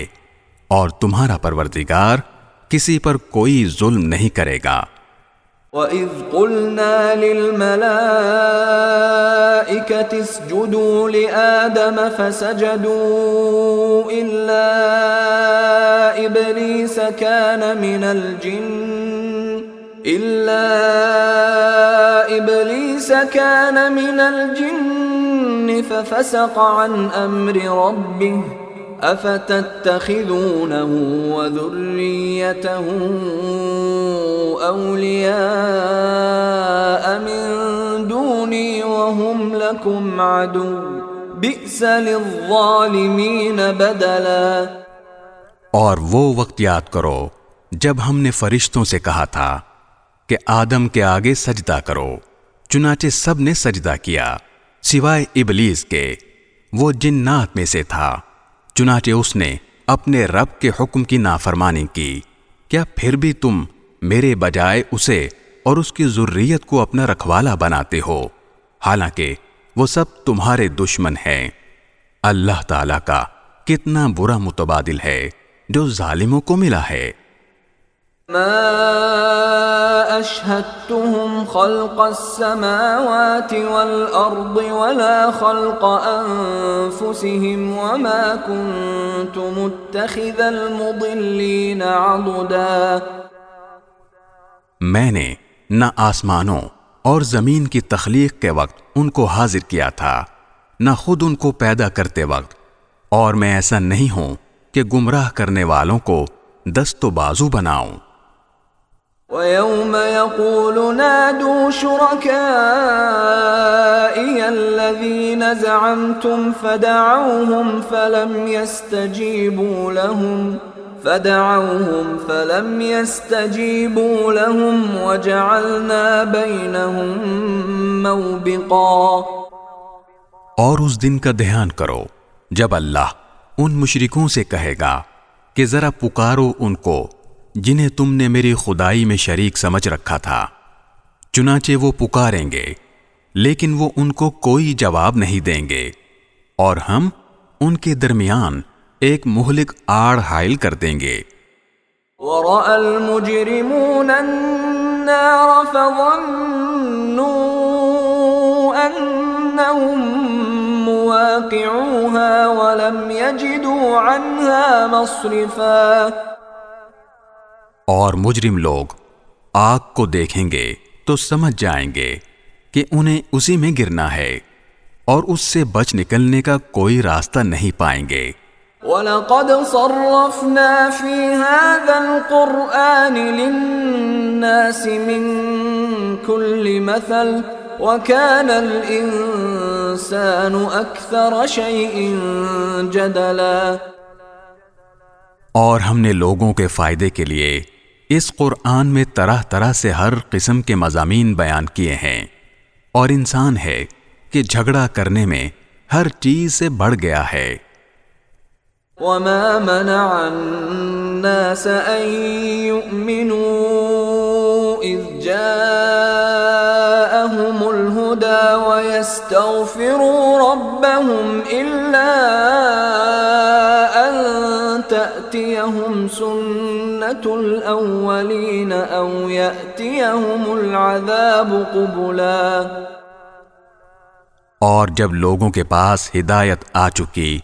اور تمہارا پروردگار کسی پر کوئی ظلم نہیں کرے گا۔ وَإِذْ قُلْنَا لِلْمَلَائِكَةِ اسْجُدُوا لِآدَمَ فَسَجَدُوا إِلَّا إِبْلِيسَ كَانَ مِنَ الْجِنِّ فَفَسَقَ عَنْ أَمْرِ رَبِّهِ أَفَتَتَّخِذُونَهُ وَذُرِّيَّتَهُ أَوْلِيَاءَ مِن دُونِي وَهُمْ لَكُمْ عَدُوٌّ بِئْسَ لِلظَّالِمِينَ بَدَلًا۔ اور وہ وقت یاد کرو جب ہم نے فرشتوں سے کہا تھا کہ آدم کے آگے سجدہ کرو، چنانچہ سب نے سجدہ کیا سوائے ابلیس کے، وہ جنات میں سے تھا، چنانچہ اس نے اپنے رب کے حکم کی نافرمانی کی۔ کیا پھر بھی تم میرے بجائے اسے اور اس کی ذریت کو اپنا رکھوالا بناتے ہو، حالانکہ وہ سب تمہارے دشمن ہیں۔ اللہ تعالیٰ کا کتنا برا متبادل ہے جو ظالموں کو ملا ہے۔ ما أشهدتهم خلق السماوات والأرض ولا خلق أنفسهم وما كنت متخذ المضلين عضدا۔ میں نے نہ آسمانوں اور زمین کی تخلیق کے وقت ان کو حاضر کیا تھا، نہ خود ان کو پیدا کرتے وقت، اور میں ایسا نہیں ہوں کہ گمراہ کرنے والوں کو دست و بازو بناؤں۔ وَيَوْمَ يَقُولُ نَادُوا شُرَكَائِيَ الَّذِينَ زَعَمْتُمْ فَدَعَوْهُمْ فَلَمْ يَسْتَجِيبُوا لَهُمْ وَجَعَلْنَا بَيْنَهُمْ مَوْبِقًا۔ اور اس دن کا دھیان کرو جب اللہ ان مشرکوں سے کہے گا کہ ذرا پکارو ان کو جنہیں تم نے میری خدائی میں شریک سمجھ رکھا تھا، چنانچہ وہ پکاریں گے لیکن وہ ان کو کوئی جواب نہیں دیں گے، اور ہم ان کے درمیان ایک مہلک آڑ حائل کر دیں گے۔ وَرَأَى الْمُجْرِمُونَ النَّارَ فَظَنُّوا أَنَّهُمْ مُوَاقِعُوهَا وَلَمْ يَجِدُوا عَنْهَا مَصْرِفًا۔ اور مجرم لوگ آگ کو دیکھیں گے تو سمجھ جائیں گے کہ انہیں اسی میں گرنا ہے، اور اس سے بچ نکلنے کا کوئی راستہ نہیں پائیں گے۔ وَلَقَدْ صَرَّفْنَا فِي هَذَا الْقُرْآنِ لِلنَّاسِ مِنْ كُلِّ مَثَلٍ وَكَانَ الْإِنسَانُ أَكْثَرَ شَيْءٍ جَدَلًا۔ اور ہم نے لوگوں کے فائدے کے لیے اس قرآن میں طرح طرح سے ہر قسم کے مضامین بیان کیے ہیں، اور انسان ہے کہ جھگڑا کرنے میں ہر چیز سے بڑھ گیا ہے۔ وَمَا مَنَعَ النَّاسَ أَن يُؤْمِنُوا إِذْ جَاءَهُمُ الْهُدَى وَيَسْتَغْفِرُوا رَبَّهُمْ إِلَّا أَن تَأْتِيَهُمْ سُنَّةُ الْأَوَّلِينَ أَوْ يَأْتِيَهُمُ الْعَذَابُ قُبُلًا۔ اور جب لوگوں کے پاس ہدایت آ چکی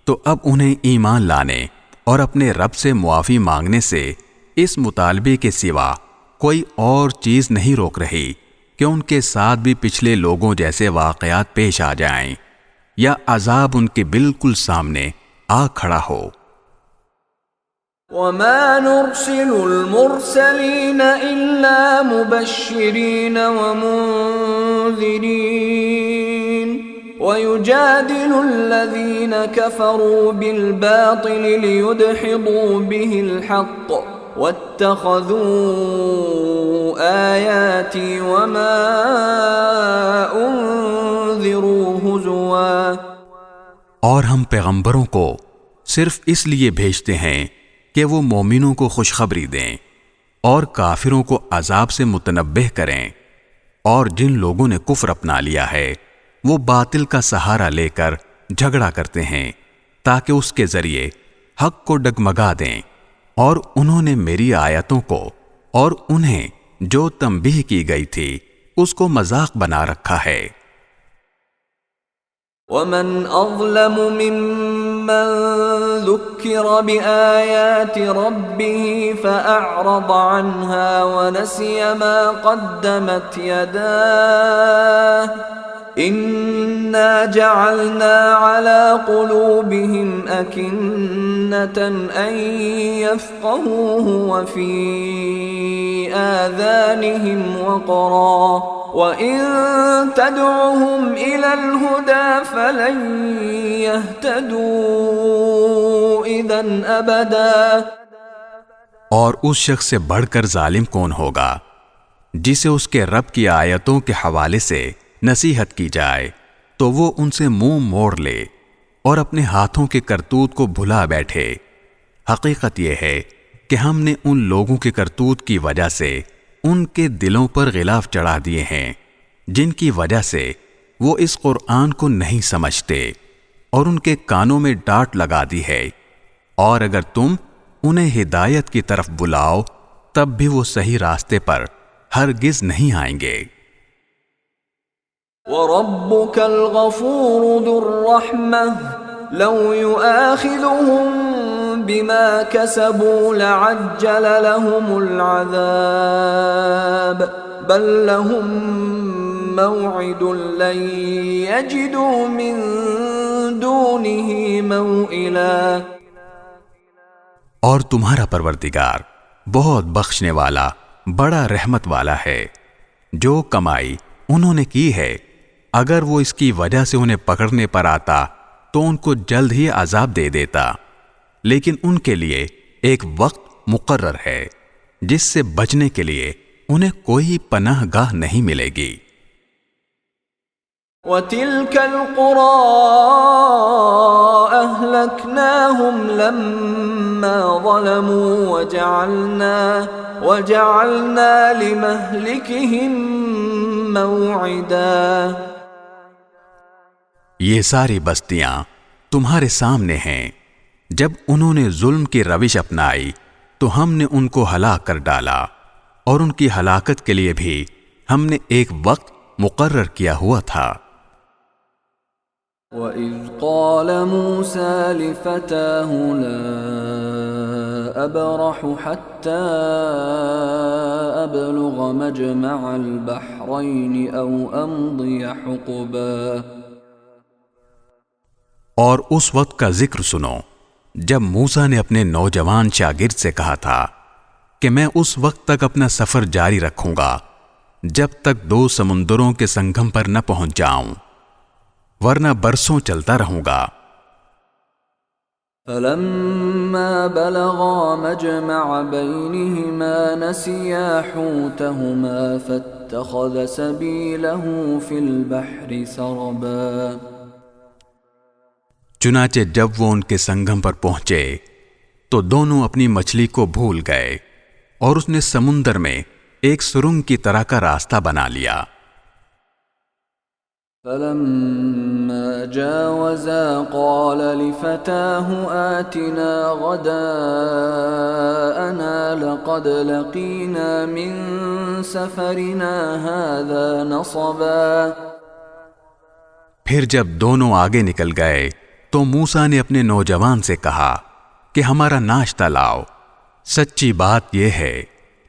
تو اب انہیں ایمان لانے اور اپنے رب سے معافی مانگنے سے اس مطالبے کے سوا کوئی اور چیز نہیں روک رہی کہ ان کے ساتھ بھی پچھلے لوگوں جیسے واقعات پیش آ جائیں یا عذاب ان کے بالکل سامنے آ کھڑا ہو۔ وَمَا نُرْسِلُ الْمُرْسَلِينَ إِلَّا مُبَشِّرِينَ وَمُنذِرِينَ وَيُجَادِلُ الَّذِينَ كَفَرُوا بِالْبَاطِلِ لِيُدْحِضُوا بِهِ الْحَقَّ وَاتَّخَذُوا آيَاتِي وَمَا أُنذِرُوا هُزُوًا۔ اور ہم پیغمبروں کو صرف اس لیے بھیجتے ہیں کہ وہ مومنوں کو خوشخبری دیں اور کافروں کو عذاب سے متنبہ کریں، اور جن لوگوں نے کفر اپنا لیا ہے وہ باطل کا سہارا لے کر جھگڑا کرتے ہیں تاکہ اس کے ذریعے حق کو ڈگمگا دیں، اور انہوں نے میری آیتوں کو اور انہیں جو تنبیہ کی گئی تھی اس کو مذاق بنا رکھا ہے۔ وَمَنْ أَظْلَمُ مِمَّنْ ذُكِّرَ بِآيَاتِ رَبِّهِ فَأَعْرَضَ عَنْهَا وَنَسِيَ مَا قَدَّمَتْ يَدَاهُ إِنَّا جَعَلْنَا عَلَى قُلُوبِهِمْ أَكِنَّةً أَن يَفْقَهُوهُ وَفِي آذَانِهِمْ وَقْرًا وَإِن تَدْعُهُمْ إِلَى الْهُدَى فَلَن يَهْتَدُوا إِذًا أَبَدًا۔ اور اس شخص سے بڑھ کر ظالم کون ہوگا جسے اس کے رب کی آیتوں کے حوالے سے نصیحت کی جائے تو وہ ان سے منہ موڑ لے اور اپنے ہاتھوں کے کرتوت کو بھلا بیٹھے۔ حقیقت یہ ہے کہ ہم نے ان لوگوں کے کرتوت کی وجہ سے ان کے دلوں پر غلاف چڑھا دیے ہیں جن کی وجہ سے وہ اس قرآن کو نہیں سمجھتے، اور ان کے کانوں میں ڈانٹ لگا دی ہے، اور اگر تم انہیں ہدایت کی طرف بلاؤ تب بھی وہ صحیح راستے پر ہرگز نہیں آئیں گے۔ وَرَبُّكَ الْغَفُورُ ذُو الرَّحْمَةِ لَوْ يُؤَاخِذُهُم بِمَا كَسَبُوا لَعَجَّلَ لَهُمُ الْعَذَابَ بَل لَّهُم مَّوْعِدٌ لَّن يَجِدُوا مِن دُونِهِ مَوْئِلًا۔ اور تمہارا پروردگار بہت بخشنے والا بڑا رحمت والا ہے۔ جو کمائی انہوں نے کی ہے اگر وہ اس کی وجہ سے انہیں پکڑنے پر آتا تو ان کو جلد ہی عذاب دے دیتا، لیکن ان کے لیے ایک وقت مقرر ہے جس سے بچنے کے لیے انہیں کوئی پناہ گاہ نہیں ملے گی۔ وَتِلْكَ الْقُرَىٰ أَهْلَكْنَاهُمْ لَمَّا ظَلَمُوا وَجَعَلْنَا لِمَهْلِكِهِم مَّوْعِدًا۔ یہ ساری بستیاں تمہارے سامنے ہیں، جب انہوں نے ظلم کی روش اپنائی تو ہم نے ان کو ہلاک کر ڈالا، اور ان کی ہلاکت کے لیے بھی ہم نے ایک وقت مقرر کیا ہوا تھا۔ وَإِذْ قَالَ مُوسَىٰ لِفَتَاهُ لَا أَبْرَحُ حَتَّىٰ أَبْلُغَ مَجْمَعَ الْبَحْرَيْنِ أَوْ أَمْضِيَ حُقُبًا۔ اور اس وقت کا ذکر سنو جب موسیٰ نے اپنے نوجوان شاگرد سے کہا تھا کہ میں اس وقت تک اپنا سفر جاری رکھوں گا جب تک 2 سمندروں کے سنگم پر نہ پہنچ جاؤں، ورنہ برسوں چلتا رہوں گا۔ فَلَمَّا بَلَغَا مَجْمَعَ بَيْنِهِمَا نَسِيَا حُوتَهُمَا فَاتَّخَذَ سَبِيلَهُ فِي الْبَحْرِ سَرَبًا۔ چنانچہ جب وہ ان کے سنگم پر پہنچے تو دونوں اپنی مچھلی کو بھول گئے اور اس نے سمندر میں ایک سرنگ کی طرح کا راستہ بنا لیا۔ فَلَمَّا جَاوَزَا قَالَ لِفَتَاهُ آتِنَا غَدَاءَنَا لَقَدْ لَقِينَا مِن سَفَرِنَا هَذَا نَصَبًا۔ پھر جب دونوں آگے نکل گئے تو موسیٰ نے اپنے نوجوان سے کہا کہ ہمارا ناشتہ لاؤ، سچی بات یہ ہے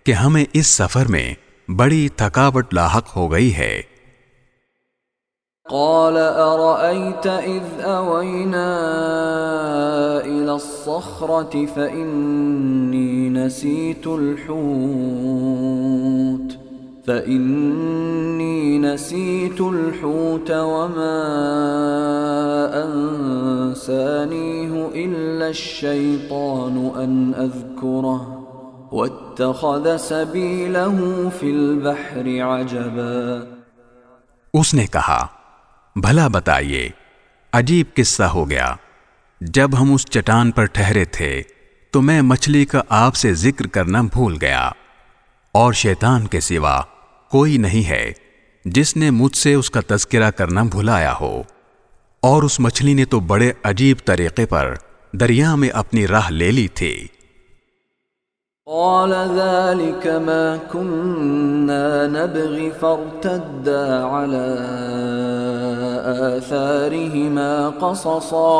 کہ ہمیں اس سفر میں بڑی تھکاوٹ لاحق ہو گئی ہے۔ قال أرأيت إذ أوينا إلى الصخرة فإني نسيت الحوت وما أنسانيه إلا الشيطان أن أذكره واتخذ سبيله في البحر عجبا۔ اس نے کہا بھلا بتائیے عجیب قصہ ہو گیا، جب ہم اس چٹان پر ٹھہرے تھے تو میں مچھلی کا آپ سے ذکر کرنا بھول گیا، اور شیطان کے سوا کوئی نہیں ہے جس نے مجھ سے اس کا تذکرہ کرنا بھلایا ہو، اور اس مچھلی نے تو بڑے عجیب طریقے پر دریا میں اپنی راہ لے لی تھی۔ قال ذلك ما كنا نبغي فارتدا على آثارهما قصصا۔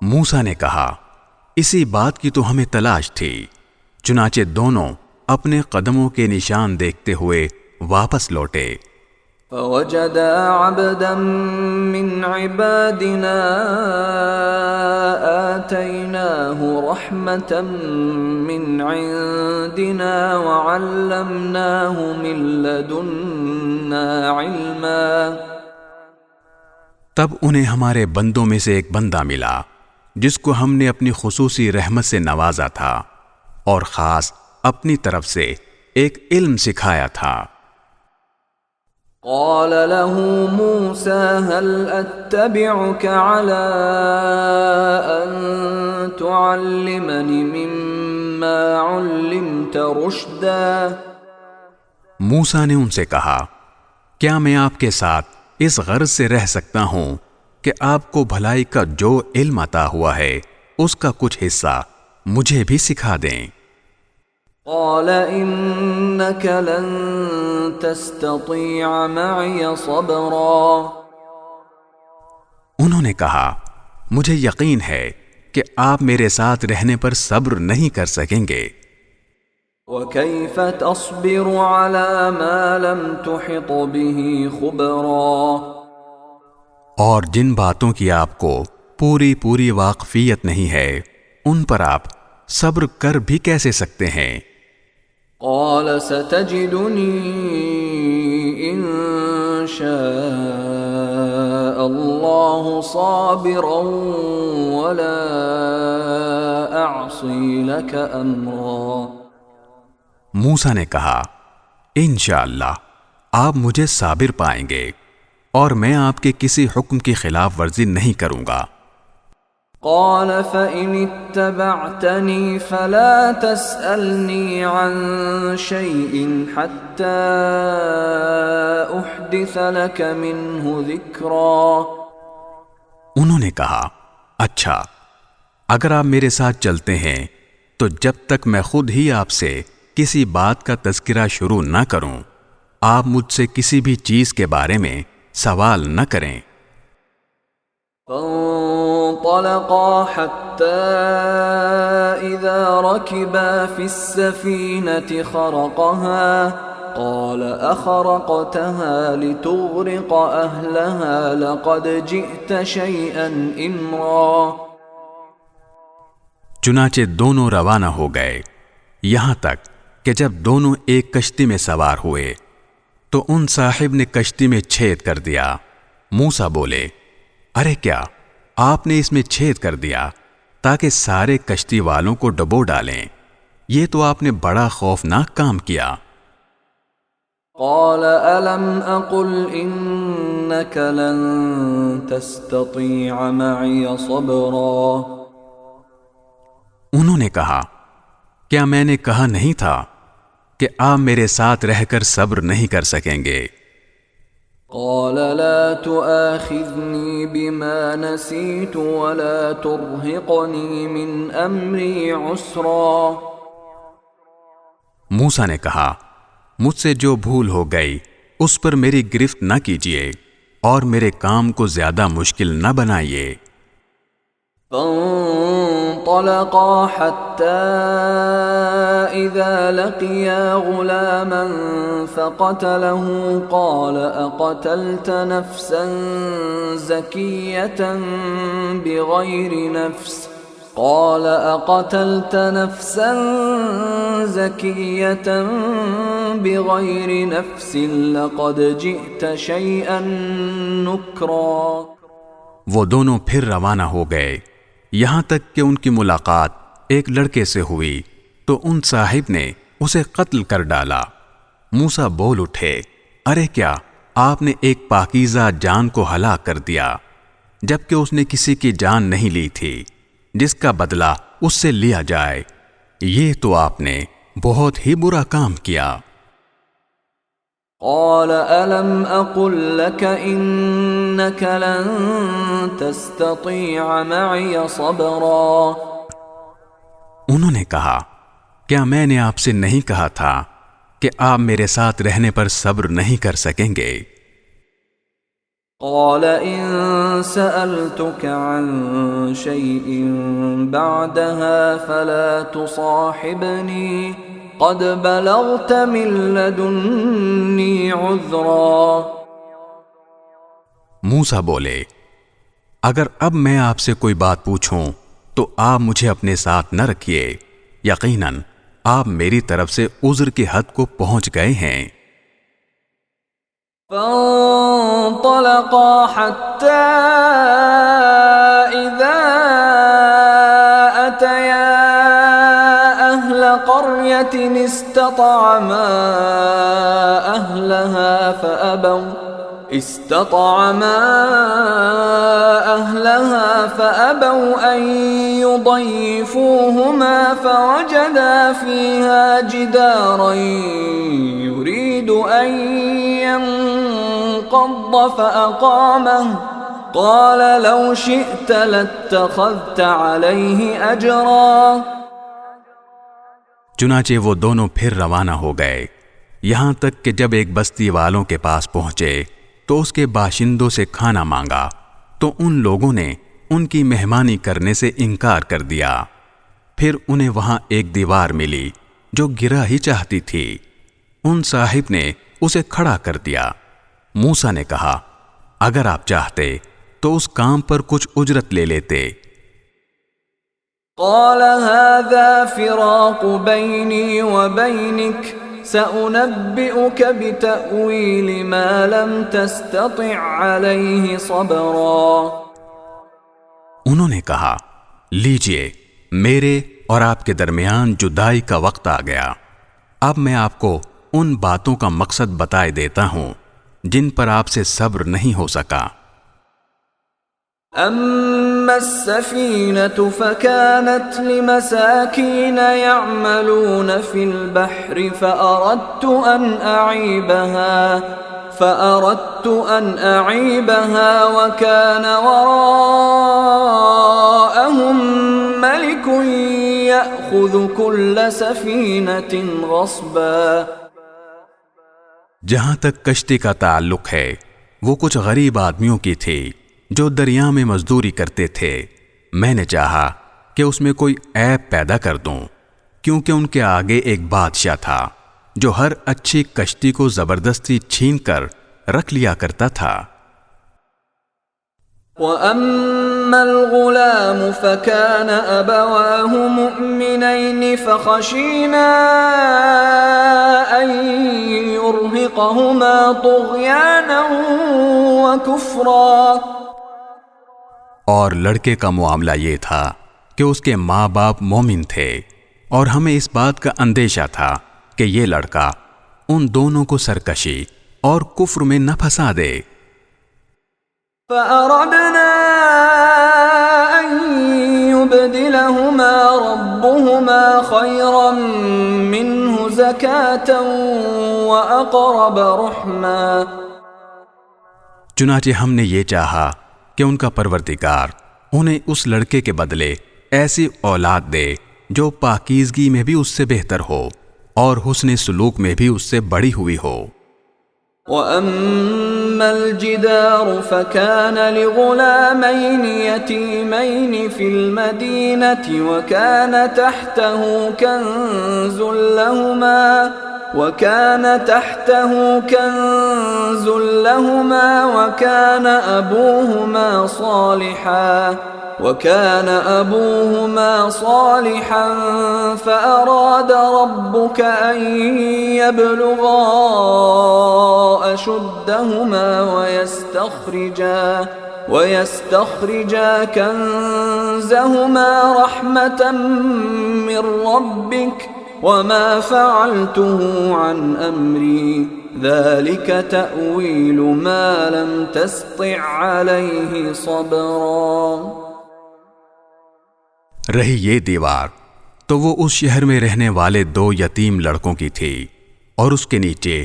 موسیٰ نے کہا اسی بات کی تو ہمیں تلاش تھی، چنانچہ دونوں اپنے قدموں کے نشان دیکھتے ہوئے واپس لوٹے۔ فوجدا عبدا من عبادنا آتيناه رحمة من عندنا وعلمناه من لدنا علما۔ تب انہیں ہمارے بندوں میں سے ایک بندہ ملا جس کو ہم نے اپنی خصوصی رحمت سے نوازا تھا اور خاص اپنی طرف سے ایک علم سکھایا تھا۔ قال له موسى هل أتبعك على أن تعلمني مما علمت رشدا۔ موسیٰ نے ان سے کہا کیا میں آپ کے ساتھ اس غرض سے رہ سکتا ہوں کہ آپ کو بھلائی کا جو علم عطا ہوا ہے اس کا کچھ حصہ مجھے بھی سکھا دیں۔ قال إنك لن تستطيع معي صبرا انہوں نے کہا مجھے یقین ہے کہ آپ میرے ساتھ رہنے پر صبر نہیں کر سکیں گے۔ وكيف تصبر على ما لم تحط به خبرا اور جن باتوں کی آپ کو پوری واقفیت نہیں ہے ان پر آپ صبر کر بھی کیسے سکتے ہیں؟ قال ستجدني إن شاء الله صابرا ولا أعصي لك أمرا موسیٰ نے کہا انشاءاللہ آپ مجھے صابر پائیں گے اور میں آپ کے کسی حکم کی خلاف ورزی نہیں کروں گا۔ قال فإن اتبعتني فلا تسألني عن شيء حتى أحدث لك منه ذكرا انہوں نے کہا اچھا اگر آپ میرے ساتھ چلتے ہیں تو جب تک میں خود ہی آپ سے کسی بات کا تذکرہ شروع نہ کروں آپ مجھ سے کسی بھی چیز کے بارے میں سوال نہ کریں۔ فانطلقا حتى إذا ركبا في السفينة خرقها قال أخرقتها لتغرق أهلها لقد جئت شيئا إمرا چنانچہ دونوں روانہ ہو گئے یہاں تک کہ جب دونوں ایک کشتی میں سوار ہوئے تو ان صاحب نے کشتی میں چھید کر دیا۔ موسیٰ بولے ارے کیا آپ نے اس میں چھید کر دیا تاکہ سارے کشتی والوں کو ڈبو ڈالیں، یہ تو آپ نے بڑا خوفناک کام کیا۔ قال ألم أقل إنك لن تستطيع معي صبرا انہوں نے کہا کیا میں نے کہا نہیں تھا کہ آپ میرے ساتھ رہ کر صبر نہیں کر سکیں گے؟ قال لا تؤاخذني بما نسيت ولا ترهقني من أمري عسرا موسیٰ نے کہا مجھ سے جو بھول ہو گئی اس پر میری گرفت نہ کیجیے اور میرے کام کو زیادہ مشکل نہ بنائیے۔ فانطلقا حتى إذا لقيا غلاما فقتله قال أقتلت نفسا زكية بغير نفس قال أقتلت نفسا زكية بغير نفس لقد جئت شيئا نكرا وہ دونوں پھر روانہ ہو گئے یہاں تک کہ ان کی ملاقات ایک لڑکے سے ہوئی تو ان صاحب نے اسے قتل کر ڈالا۔ موسیٰ بول اٹھے ارے کیا آپ نے ایک پاکیزہ جان کو ہلاک کر دیا جبکہ اس نے کسی کی جان نہیں لی تھی جس کا بدلہ اس سے لیا جائے، یہ تو آپ نے بہت ہی برا کام کیا۔ قال ألم أقل لك إنك لن تستطيع معي صبرا انہوں نے کہا کیا میں نے آپ سے نہیں کہا تھا کہ آپ میرے ساتھ رہنے پر صبر نہیں کر سکیں گے؟ قال إن سألتك عن شيء بعدها فلا تصاحبني قد بلغت من لدني عذرا موسیٰ بولے اگر اب میں آپ سے کوئی بات پوچھوں تو آپ مجھے اپنے ساتھ نہ رکھیے، یقیناً آپ میری طرف سے عذر کی حد کو پہنچ گئے ہیں۔ فانطلقا حتى إذا أتيا أهل قرية استطعما أهلها فأبوا أن يضيفوهما فوجدا فيها جدارا يريد أن ينقض فأقامه قال لو شئت لاتخذت عليه أجرا چنانچہ وہ دونوں پھر روانہ ہو گئے، یہاں تک کہ جب ایک بستی والوں کے پاس پہنچے تو اس کے باشندوں سے کھانا مانگا تو ان لوگوں نے ان کی مہمانی کرنے سے انکار کر دیا۔ پھر انہیں وہاں ایک دیوار ملی جو گرا ہی چاہتی تھی، ان صاحب نے اسے کھڑا کر دیا۔ موسیٰ نے کہا اگر آپ چاہتے تو اس کام پر کچھ اجرت لے لیتے۔ قال هذا فراق بيني وبينك سأنبئك بتأويل ما لم تستطع عليه صبرا۔ انہوں نے کہا لیجئے، میرے اور آپ کے درمیان جدائی کا وقت آ گیا، اب میں آپ کو ان باتوں کا مقصد بتائے دیتا ہوں جن پر آپ سے صبر نہیں ہو سکا۔ أما السفينة فكانت لمساكين يعملون في البحر فأردت أن أعيبها وكان وراءهم ملك يأخذ كل سفينة غصبا۔ جہاں تک کشتی کا تعلق ہے، وہ کچھ غریب آدمیوں کی تھی جو دریا میں مزدوری کرتے تھے۔ میں نے چاہا کہ اس میں کوئی عیب پیدا کر دوں، کیونکہ ان کے آگے ایک بادشاہ تھا جو ہر اچھی کشتی کو زبردستی چھین کر رکھ لیا کرتا تھا۔ وَأَمَّا الْغُلَامُ فَكَانَ أَبَوَاهُ مُؤْمِنَيْنِ فَخَشِينَا أَن يُرْهِقَهُمَا طُغْيَانًا وَكُفْرًا۔ اور لڑکے کا معاملہ یہ تھا کہ اس کے ماں باپ مومن تھے، اور ہمیں اس بات کا اندیشہ تھا کہ یہ لڑکا ان دونوں کو سرکشی اور کفر میں نہ پھنسا دے۔ فَأَرَدْنَا أَن يُبْدِلَهُمَا رَبُّهُمَا خَيْرًا مِّنْهُ زَكَاةً وَأَقْرَبَ رُحْمًا۔ چنانچہ ہم نے یہ چاہا کہ ان کا پروردگار انہیں اس لڑکے کے بدلے ایسی اولاد دے جو پاکیزگی میں بھی اس سے بہتر ہو اور حسن سلوک میں بھی اس سے بڑی ہوئی ہو۔ وَأَمَّا الْجِدَارُ فَكَانَ لِغُلَامَيْنِ يَتِيمَيْنِ فِي الْمَدِينَةِ وَكَانَ تَحْتَهُ كَنْزٌ لَهُمَا وَكَانَ أَبُوهُمَا صَالِحًا فَأَرَادَ رَبُّكَ أَن يَبْلُغَا أَشُدَّهُمَا وَيَسْتَخْرِجَا كَنزَهُمَا رَحْمَةً مِّن رَّبِّكَ وَمَا فَعَلْتُهُ عَنْ أَمْرِي ذَلِكَ تَأْوِيلُ مَا لَمْ تَسْطِعْ عَلَيْهِ صَبْرًا۔ رہی یہ دیوار تو وہ اس شہر میں رہنے والے 2 یتیم لڑکوں کی تھی، اور اس کے نیچے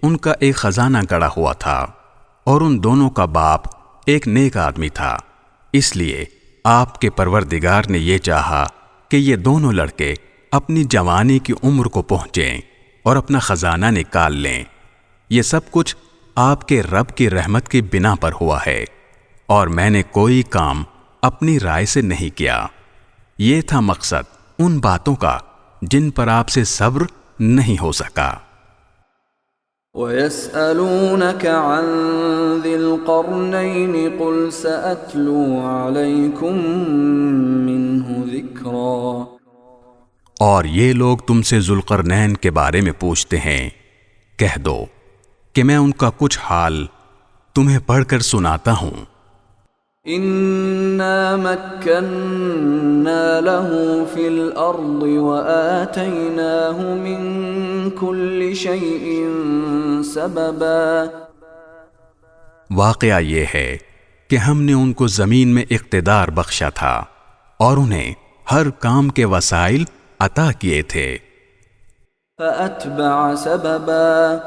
ان کا ایک خزانہ گڑا ہوا تھا، اور ان دونوں کا باپ ایک نیک آدمی تھا۔ اس لیے آپ کے پروردگار نے یہ چاہا کہ یہ دونوں لڑکے اپنی جوانی کی عمر کو پہنچیں اور اپنا خزانہ نکال لیں۔ یہ سب کچھ آپ کے رب کی رحمت کی بنا پر ہوا ہے، اور میں نے کوئی کام اپنی رائے سے نہیں کیا۔ یہ تھا مقصد ان باتوں کا جن پر آپ سے صبر نہیں ہو سکا۔ وَيَسْأَلُونَكَ عَنْ ذِي الْقَرْنَيْنِ قُلْ سَأَتْلُو عَلَيْكُمْ مِنْهُ ذِكْرًا۔ اور یہ لوگ تم سے ذوالقرنین کے بارے میں پوچھتے ہیں، کہہ دو کہ میں ان کا کچھ حال تمہیں پڑھ کر سناتا ہوں۔ إِنَّا مَكَّنَّا لَهُ فِي الْأَرْضِ وَآتَيْنَاهُ مِنْ كُلِّ شَيْءٍ سَبَبًا۔ واقعہ یہ ہے کہ ہم نے ان کو زمین میں اقتدار بخشا تھا اور انہیں ہر کام کے وسائل عطا کیے تھے۔ فَأَتْبَعَ سَبَبًا۔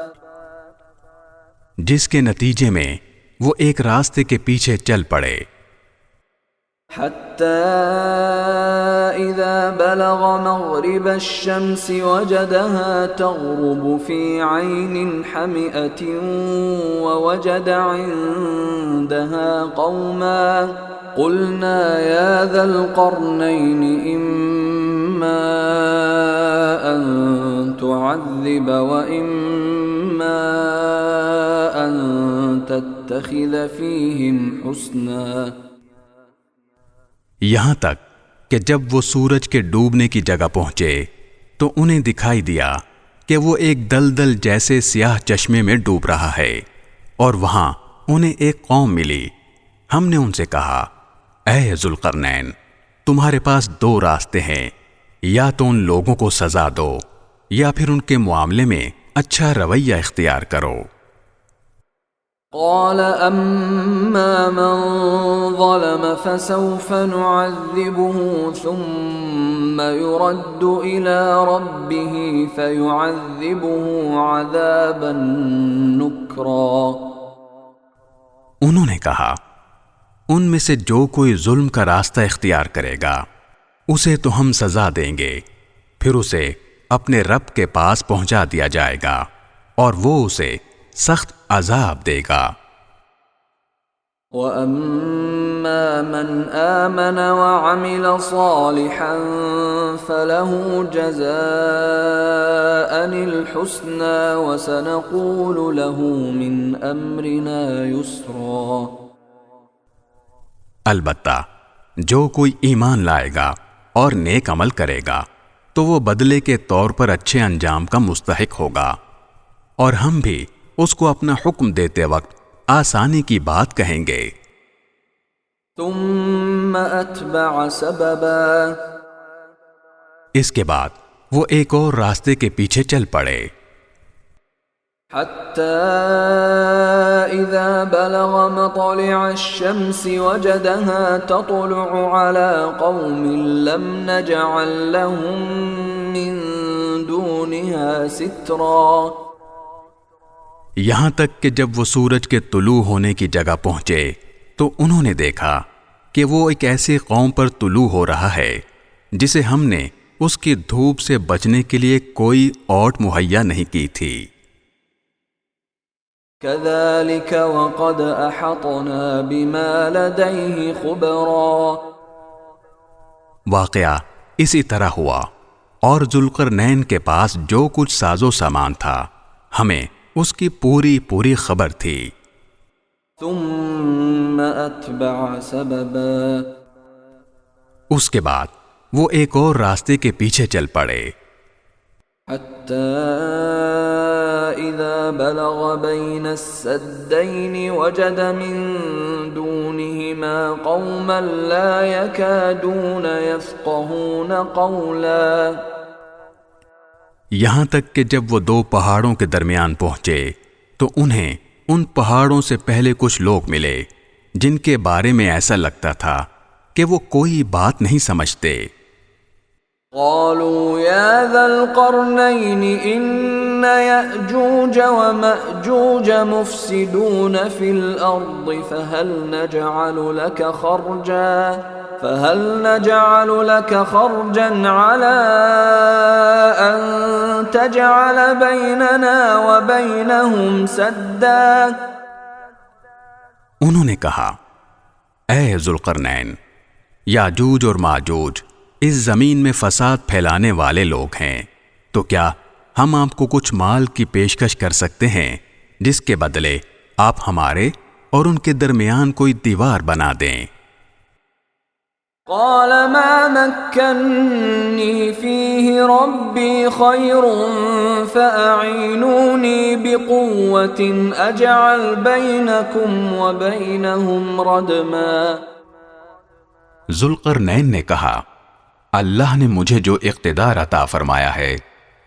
جس کے نتیجے میں وہ ایک راستے کے پیچھے چل پڑے۔ حتى إذا بلغ مغرب الشمس وجدها تغرب في عين حمئة ووجد عندها قوما قلنا يا ذا القرنين إما أن تعذب وإما أن تتخذ فيهم حسنا. یہاں تک کہ جب وہ سورج کے ڈوبنے کی جگہ پہنچے تو انہیں دکھائی دیا کہ وہ ایک دلدل جیسے سیاہ چشمے میں ڈوب رہا ہے، اور وہاں انہیں ایک قوم ملی. ہم نے ان سے کہا، اے ذوالقرنین، تمہارے پاس دو راستے ہیں، یا تو ان لوگوں کو سزا دو یا پھر ان کے معاملے میں اچھا رویہ اختیار کرو. قال أما من ظلم فسوف نعذبه ثم يرد إلى ربه فيعذبه عذابا نكرا. انہوں نے کہا، ان میں سے جو کوئی ظلم کا راستہ اختیار کرے گا اسے تو ہم سزا دیں گے، پھر اسے اپنے رب کے پاس پہنچا دیا جائے گا اور وہ اسے سخت عذاب دے گا. وَأَمَّا مَنْ آمَنَ وَعَمِلَ صَالِحًا فَلَهُ جَزَاءً الْحُسْنَى وَسَنَقُولُ لَهُ مِنْ أَمْرِنَا يُسْرًا. البتہ جو کوئی ایمان لائے گا اور نیک عمل کرے گا تو وہ بدلے کے طور پر اچھے انجام کا مستحق ہوگا، اور ہم بھی اس کو اپنا حکم دیتے وقت آسانی کی بات کہیں گے. ثم اتبع سببا. اس کے بعد وہ ایک اور راستے کے پیچھے چل پڑے. حتى إذا بلغ مطلع الشمس وجدها تطلع على قوم لم نجعل لهم من دونها سترا. یہاں تک کہ جب وہ سورج کے طلوع ہونے کی جگہ پہنچے تو انہوں نے دیکھا کہ وہ ایک ایسی قوم پر طلوع ہو رہا ہے جسے ہم نے اس کی دھوپ سے بچنے کے لیے کوئی اوٹ مہیا نہیں کی تھی. كذلك وقد احطنا بما لديه خبرا. واقعہ اسی طرح ہوا، اور ذوالقرنین کے پاس جو کچھ ساز و سامان تھا ہمیں اس کی پوری خبر تھی. ثم اتبع سببا. اس کے بعد وہ ایک اور راستے کے پیچھے چل پڑے. حتى إذا بلغ بين السدين وجد من دونهما قوما لا يكادون يفقهون قولا. یہاں تک کہ جب وہ دو پہاڑوں کے درمیان پہنچے تو انہیں ان پہاڑوں سے پہلے کچھ لوگ ملے جن کے بارے میں ایسا لگتا تھا کہ وہ کوئی بات نہیں سمجھتے. قالوا يا ذا القرنين إن يأجوج ومأجوج مفسدون في الأرض فهل نجعل لك خرجا على أن تجعل بيننا وبينهم سدا. انہوں نے کہا، اے ذوالقرنین، یاجوج اور ماجوج اس زمین میں فساد پھیلانے والے لوگ ہیں، تو کیا ہم آپ کو کچھ مال کی پیشکش کر سکتے ہیں جس کے بدلے آپ ہمارے اور ان کے درمیان کوئی دیوار بنا دیں؟ قال ما مكنني فيه ربي خير فأعينوني بقوة أجعل بينكم وبينهم ردما. ذوالقرنین نے کہا، اللہ نے مجھے جو اقتدار عطا فرمایا ہے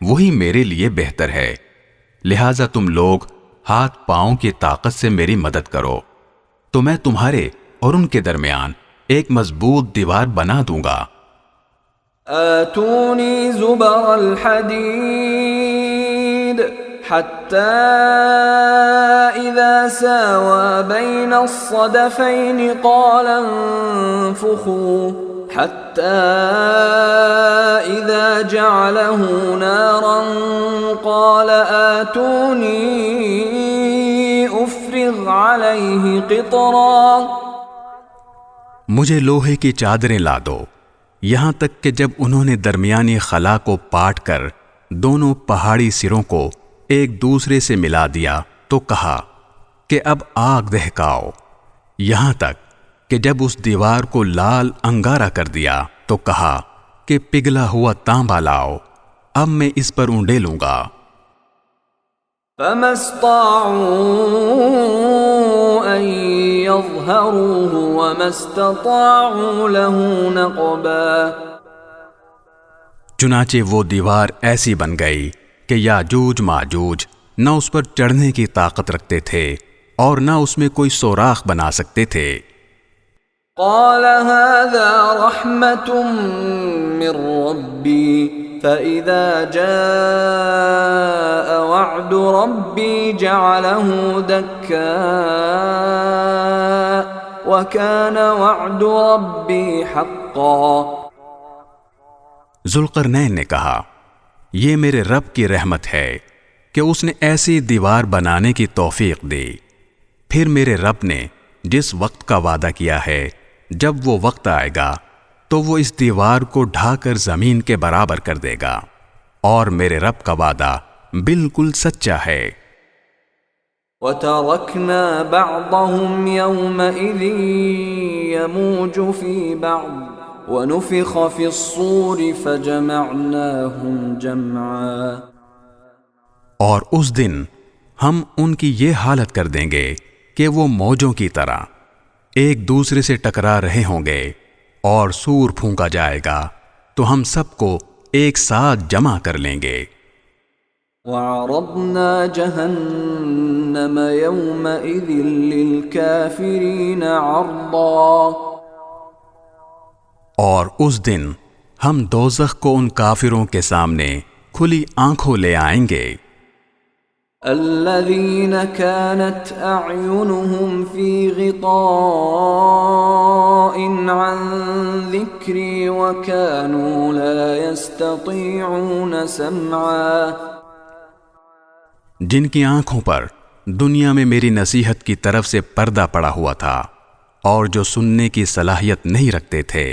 وہی میرے لیے بہتر ہے، لہذا تم لوگ ہاتھ پاؤں کی طاقت سے میری مدد کرو تو میں تمہارے اور ان کے درمیان ایک مضبوط دیوار بنا دوں گا. آتونی زبر الحدید حتی إذا ساوى بين الصدفين قال انفخوا حتى إذا جعله نارا قال آتوني أفرغ عليه قطرا. مجھے لوہے کی چادریں لا دو، یہاں تک کہ جب انہوں نے درمیانی خلا کو پاٹ کر دونوں پہاڑی سروں کو ایک دوسرے سے ملا دیا تو کہا کہ اب آگ دہکاؤ، یہاں تک کہ جب اس دیوار کو لال انگارہ کر دیا تو کہا کہ پگھلا ہوا تانبا لاؤ، اب میں اس پر اونڈیلوں گا. فما استطاعوا أن يظهروه وما استطاعوا له نقبا. چنانچہ وہ دیوار ایسی بن گئی کہ یاجوج ماجوج نہ اس پر چڑھنے کی طاقت رکھتے تھے اور نہ اس میں کوئی سوراخ بنا سکتے تھے. قال هذا رحمة من ربي فإذا جاء وعد ربي جعله دكاء وكان وعد ربي حقا. ذوالقرنین نے کہا یہ میرے رب کی رحمت ہے کہ اس نے ایسی دیوار بنانے کی توفیق دی، پھر میرے رب نے جس وقت کا وعدہ کیا ہے جب وہ وقت آئے گا تو وہ اس دیوار کو ڈھا کر زمین کے برابر کر دے گا، اور میرے رب کا وعدہ بالکل سچا ہے. وَتَرَكْنَا بَعْضَهُمْ يَوْمَئِذٍ يَمُوجُ فِي بَعْضٍ وَنُفِخَ فِي الصُّورِ فَجَمَعْنَاهُمْ جَمْعًا. اور اس دن ہم ان کی یہ حالت کر دیں گے کہ وہ موجوں کی طرح ایک دوسرے سے ٹکرا رہے ہوں گے، اور سور پھونکا جائے گا تو ہم سب کو ایک ساتھ جمع کر لیں گے. وَعَرَضْنَا جَهَنَّمَ يَوْمَئِذٍ لِلْكَافِرِينَ عَرْضًا. اور اس دن ہم دوزخ کو ان کافروں کے سامنے کھلی آنکھوں لے آئیں گے. الذين كانت أعينهم في غطاء عن ذكري وكانوا لا يستطيعون سمعا. جن کی آنکھوں پر دنیا میں میری نصیحت کی طرف سے پردہ پڑا ہوا تھا اور جو سننے کی صلاحیت نہیں رکھتے تھے.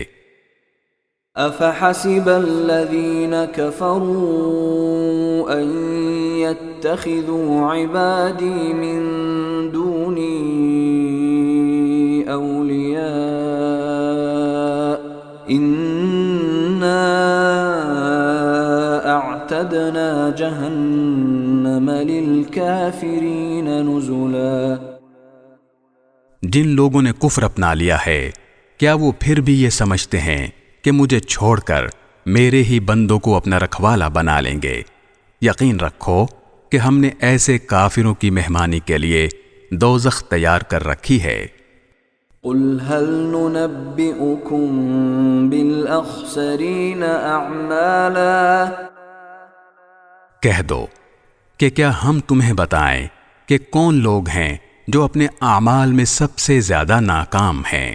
أفحسب الذين كفروا أن يتخذوا عبادي من دوني أولياء إنا أعتدنا جهنم للكافرين نزلا. جن لوگوں نے کفر اپنا لیا ہے کیا وہ پھر بھی یہ سمجھتے ہیں کہ مجھے چھوڑ کر میرے ہی بندوں کو اپنا رکھوالا بنا لیں گے؟ یقین رکھو کہ ہم نے ایسے کافروں کی مہمانی کے لیے دوزخ تیار کر رکھی ہے. قل هل ننبئكم بالأخسرين أعمالا. کہہ دو کہ کیا ہم تمہیں بتائیں کہ کون لوگ ہیں جو اپنے اعمال میں سب سے زیادہ ناکام ہیں؟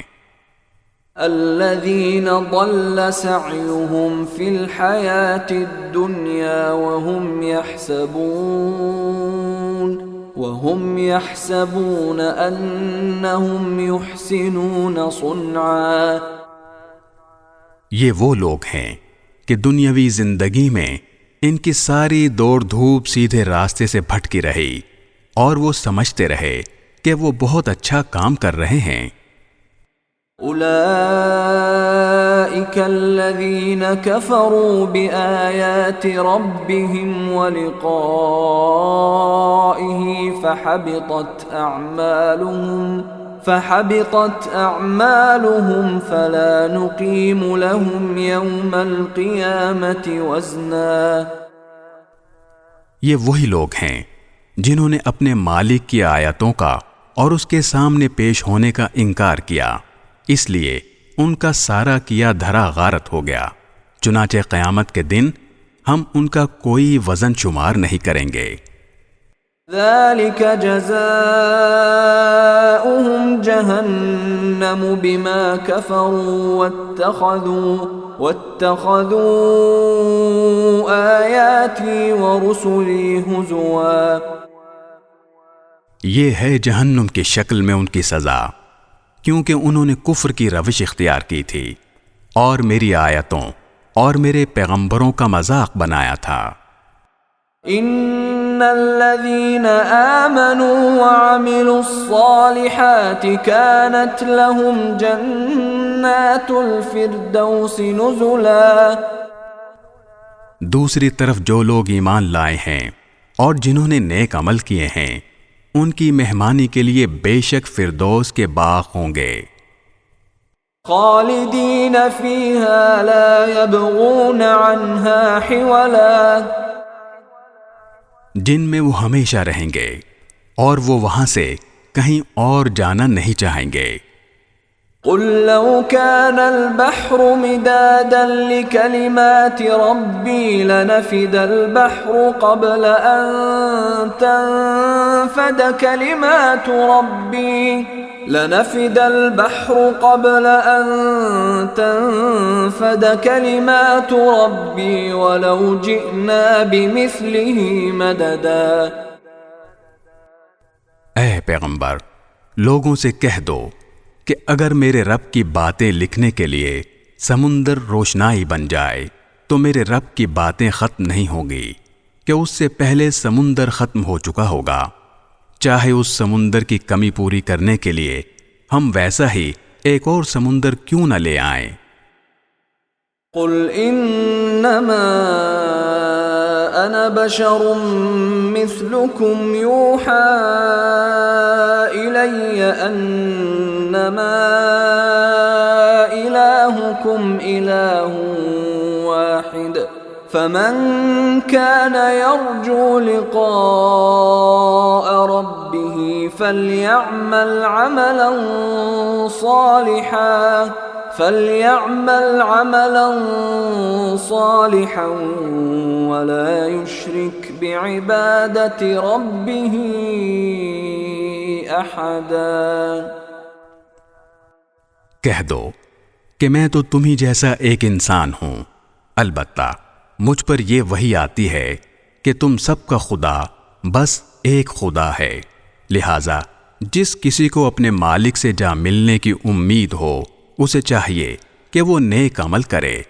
الذين ضل سعيهم في الحياة الدنيا وهم يحسبون أنهم يحسنون صنعا. یہ وہ لوگ ہیں کہ دنیاوی زندگی میں ان کی ساری دوڑ دھوپ سیدھے راستے سے بھٹکی رہی اور وہ سمجھتے رہے کہ وہ بہت اچھا کام کر رہے ہیں. أولئك الذين كفروا بآيات ربهم ولقائه فحبطت أعمالهم فلا نقيم لهم يوم القيامة وزنا. یہ وہی لوگ ہیں جنہوں نے اپنے مالک کی آیتوں کا اور اس کے سامنے پیش ہونے کا انکار کیا، اس لیے ان کا سارا کیا دھرا غارت ہو گیا. چنانچہ قیامت کے دن ہم ان کا کوئی وزن شمار نہیں کریں گے. ذلك جزاؤهم جهنم بما كفروا واتخذوا آياتي ورسلي هزوا۔ یہ ہے جہنم کی شکل میں ان کی سزا، کیونکہ انہوں نے کفر کی روش اختیار کی تھی اور میری آیتوں اور میرے پیغمبروں کا مذاق بنایا تھا۔ ان الذين آمنوا وعملوا الصالحات كانت لهم جنات الفردوس نزلا۔ دوسری طرف جو لوگ ایمان لائے ہیں اور جنہوں نے نیک عمل کیے ہیں، ان کی مہمانی کے لیے بے شک فردوس کے باغ ہوں گے، خالدین فیہا لا یبغون عنہا حولا، جن میں وہ ہمیشہ رہیں گے اور وہ وہاں سے کہیں اور جانا نہیں چاہیں گے۔ قل لو كان البحر مدادا لكلمات ربي لنفد البحر قبل أن تنفد كلمات ربي ولو جئنا بمثله مددا۔ اے پیغمبر، لوگوں سے کہہ دو کہ اگر میرے رب کی باتیں لکھنے کے لیے سمندر روشنائی بن جائے تو میرے رب کی باتیں ختم نہیں ہوں گی کہ اس سے پہلے سمندر ختم ہو چکا ہوگا، چاہے اس سمندر کی کمی پوری کرنے کے لیے ہم ویسا ہی ایک اور سمندر کیوں نہ لے آئیں۔ قل انما انا بشر مثلكم يوحى الي انما الهكم اله واحد فمن كان يرجو لقاء ربه فليعمل عملا صالحا ولا يشرك بعبادة ربه احدا۔ کہہ دو کہ میں تو تمہیں جیسا ایک انسان ہوں، البتہ مجھ پر یہ وحی آتی ہے کہ تم سب کا خدا بس ایک خدا ہے، لہذا جس کسی کو اپنے مالک سے جا ملنے کی امید ہو اسے چاہیے کہ وہ نیک عمل کرے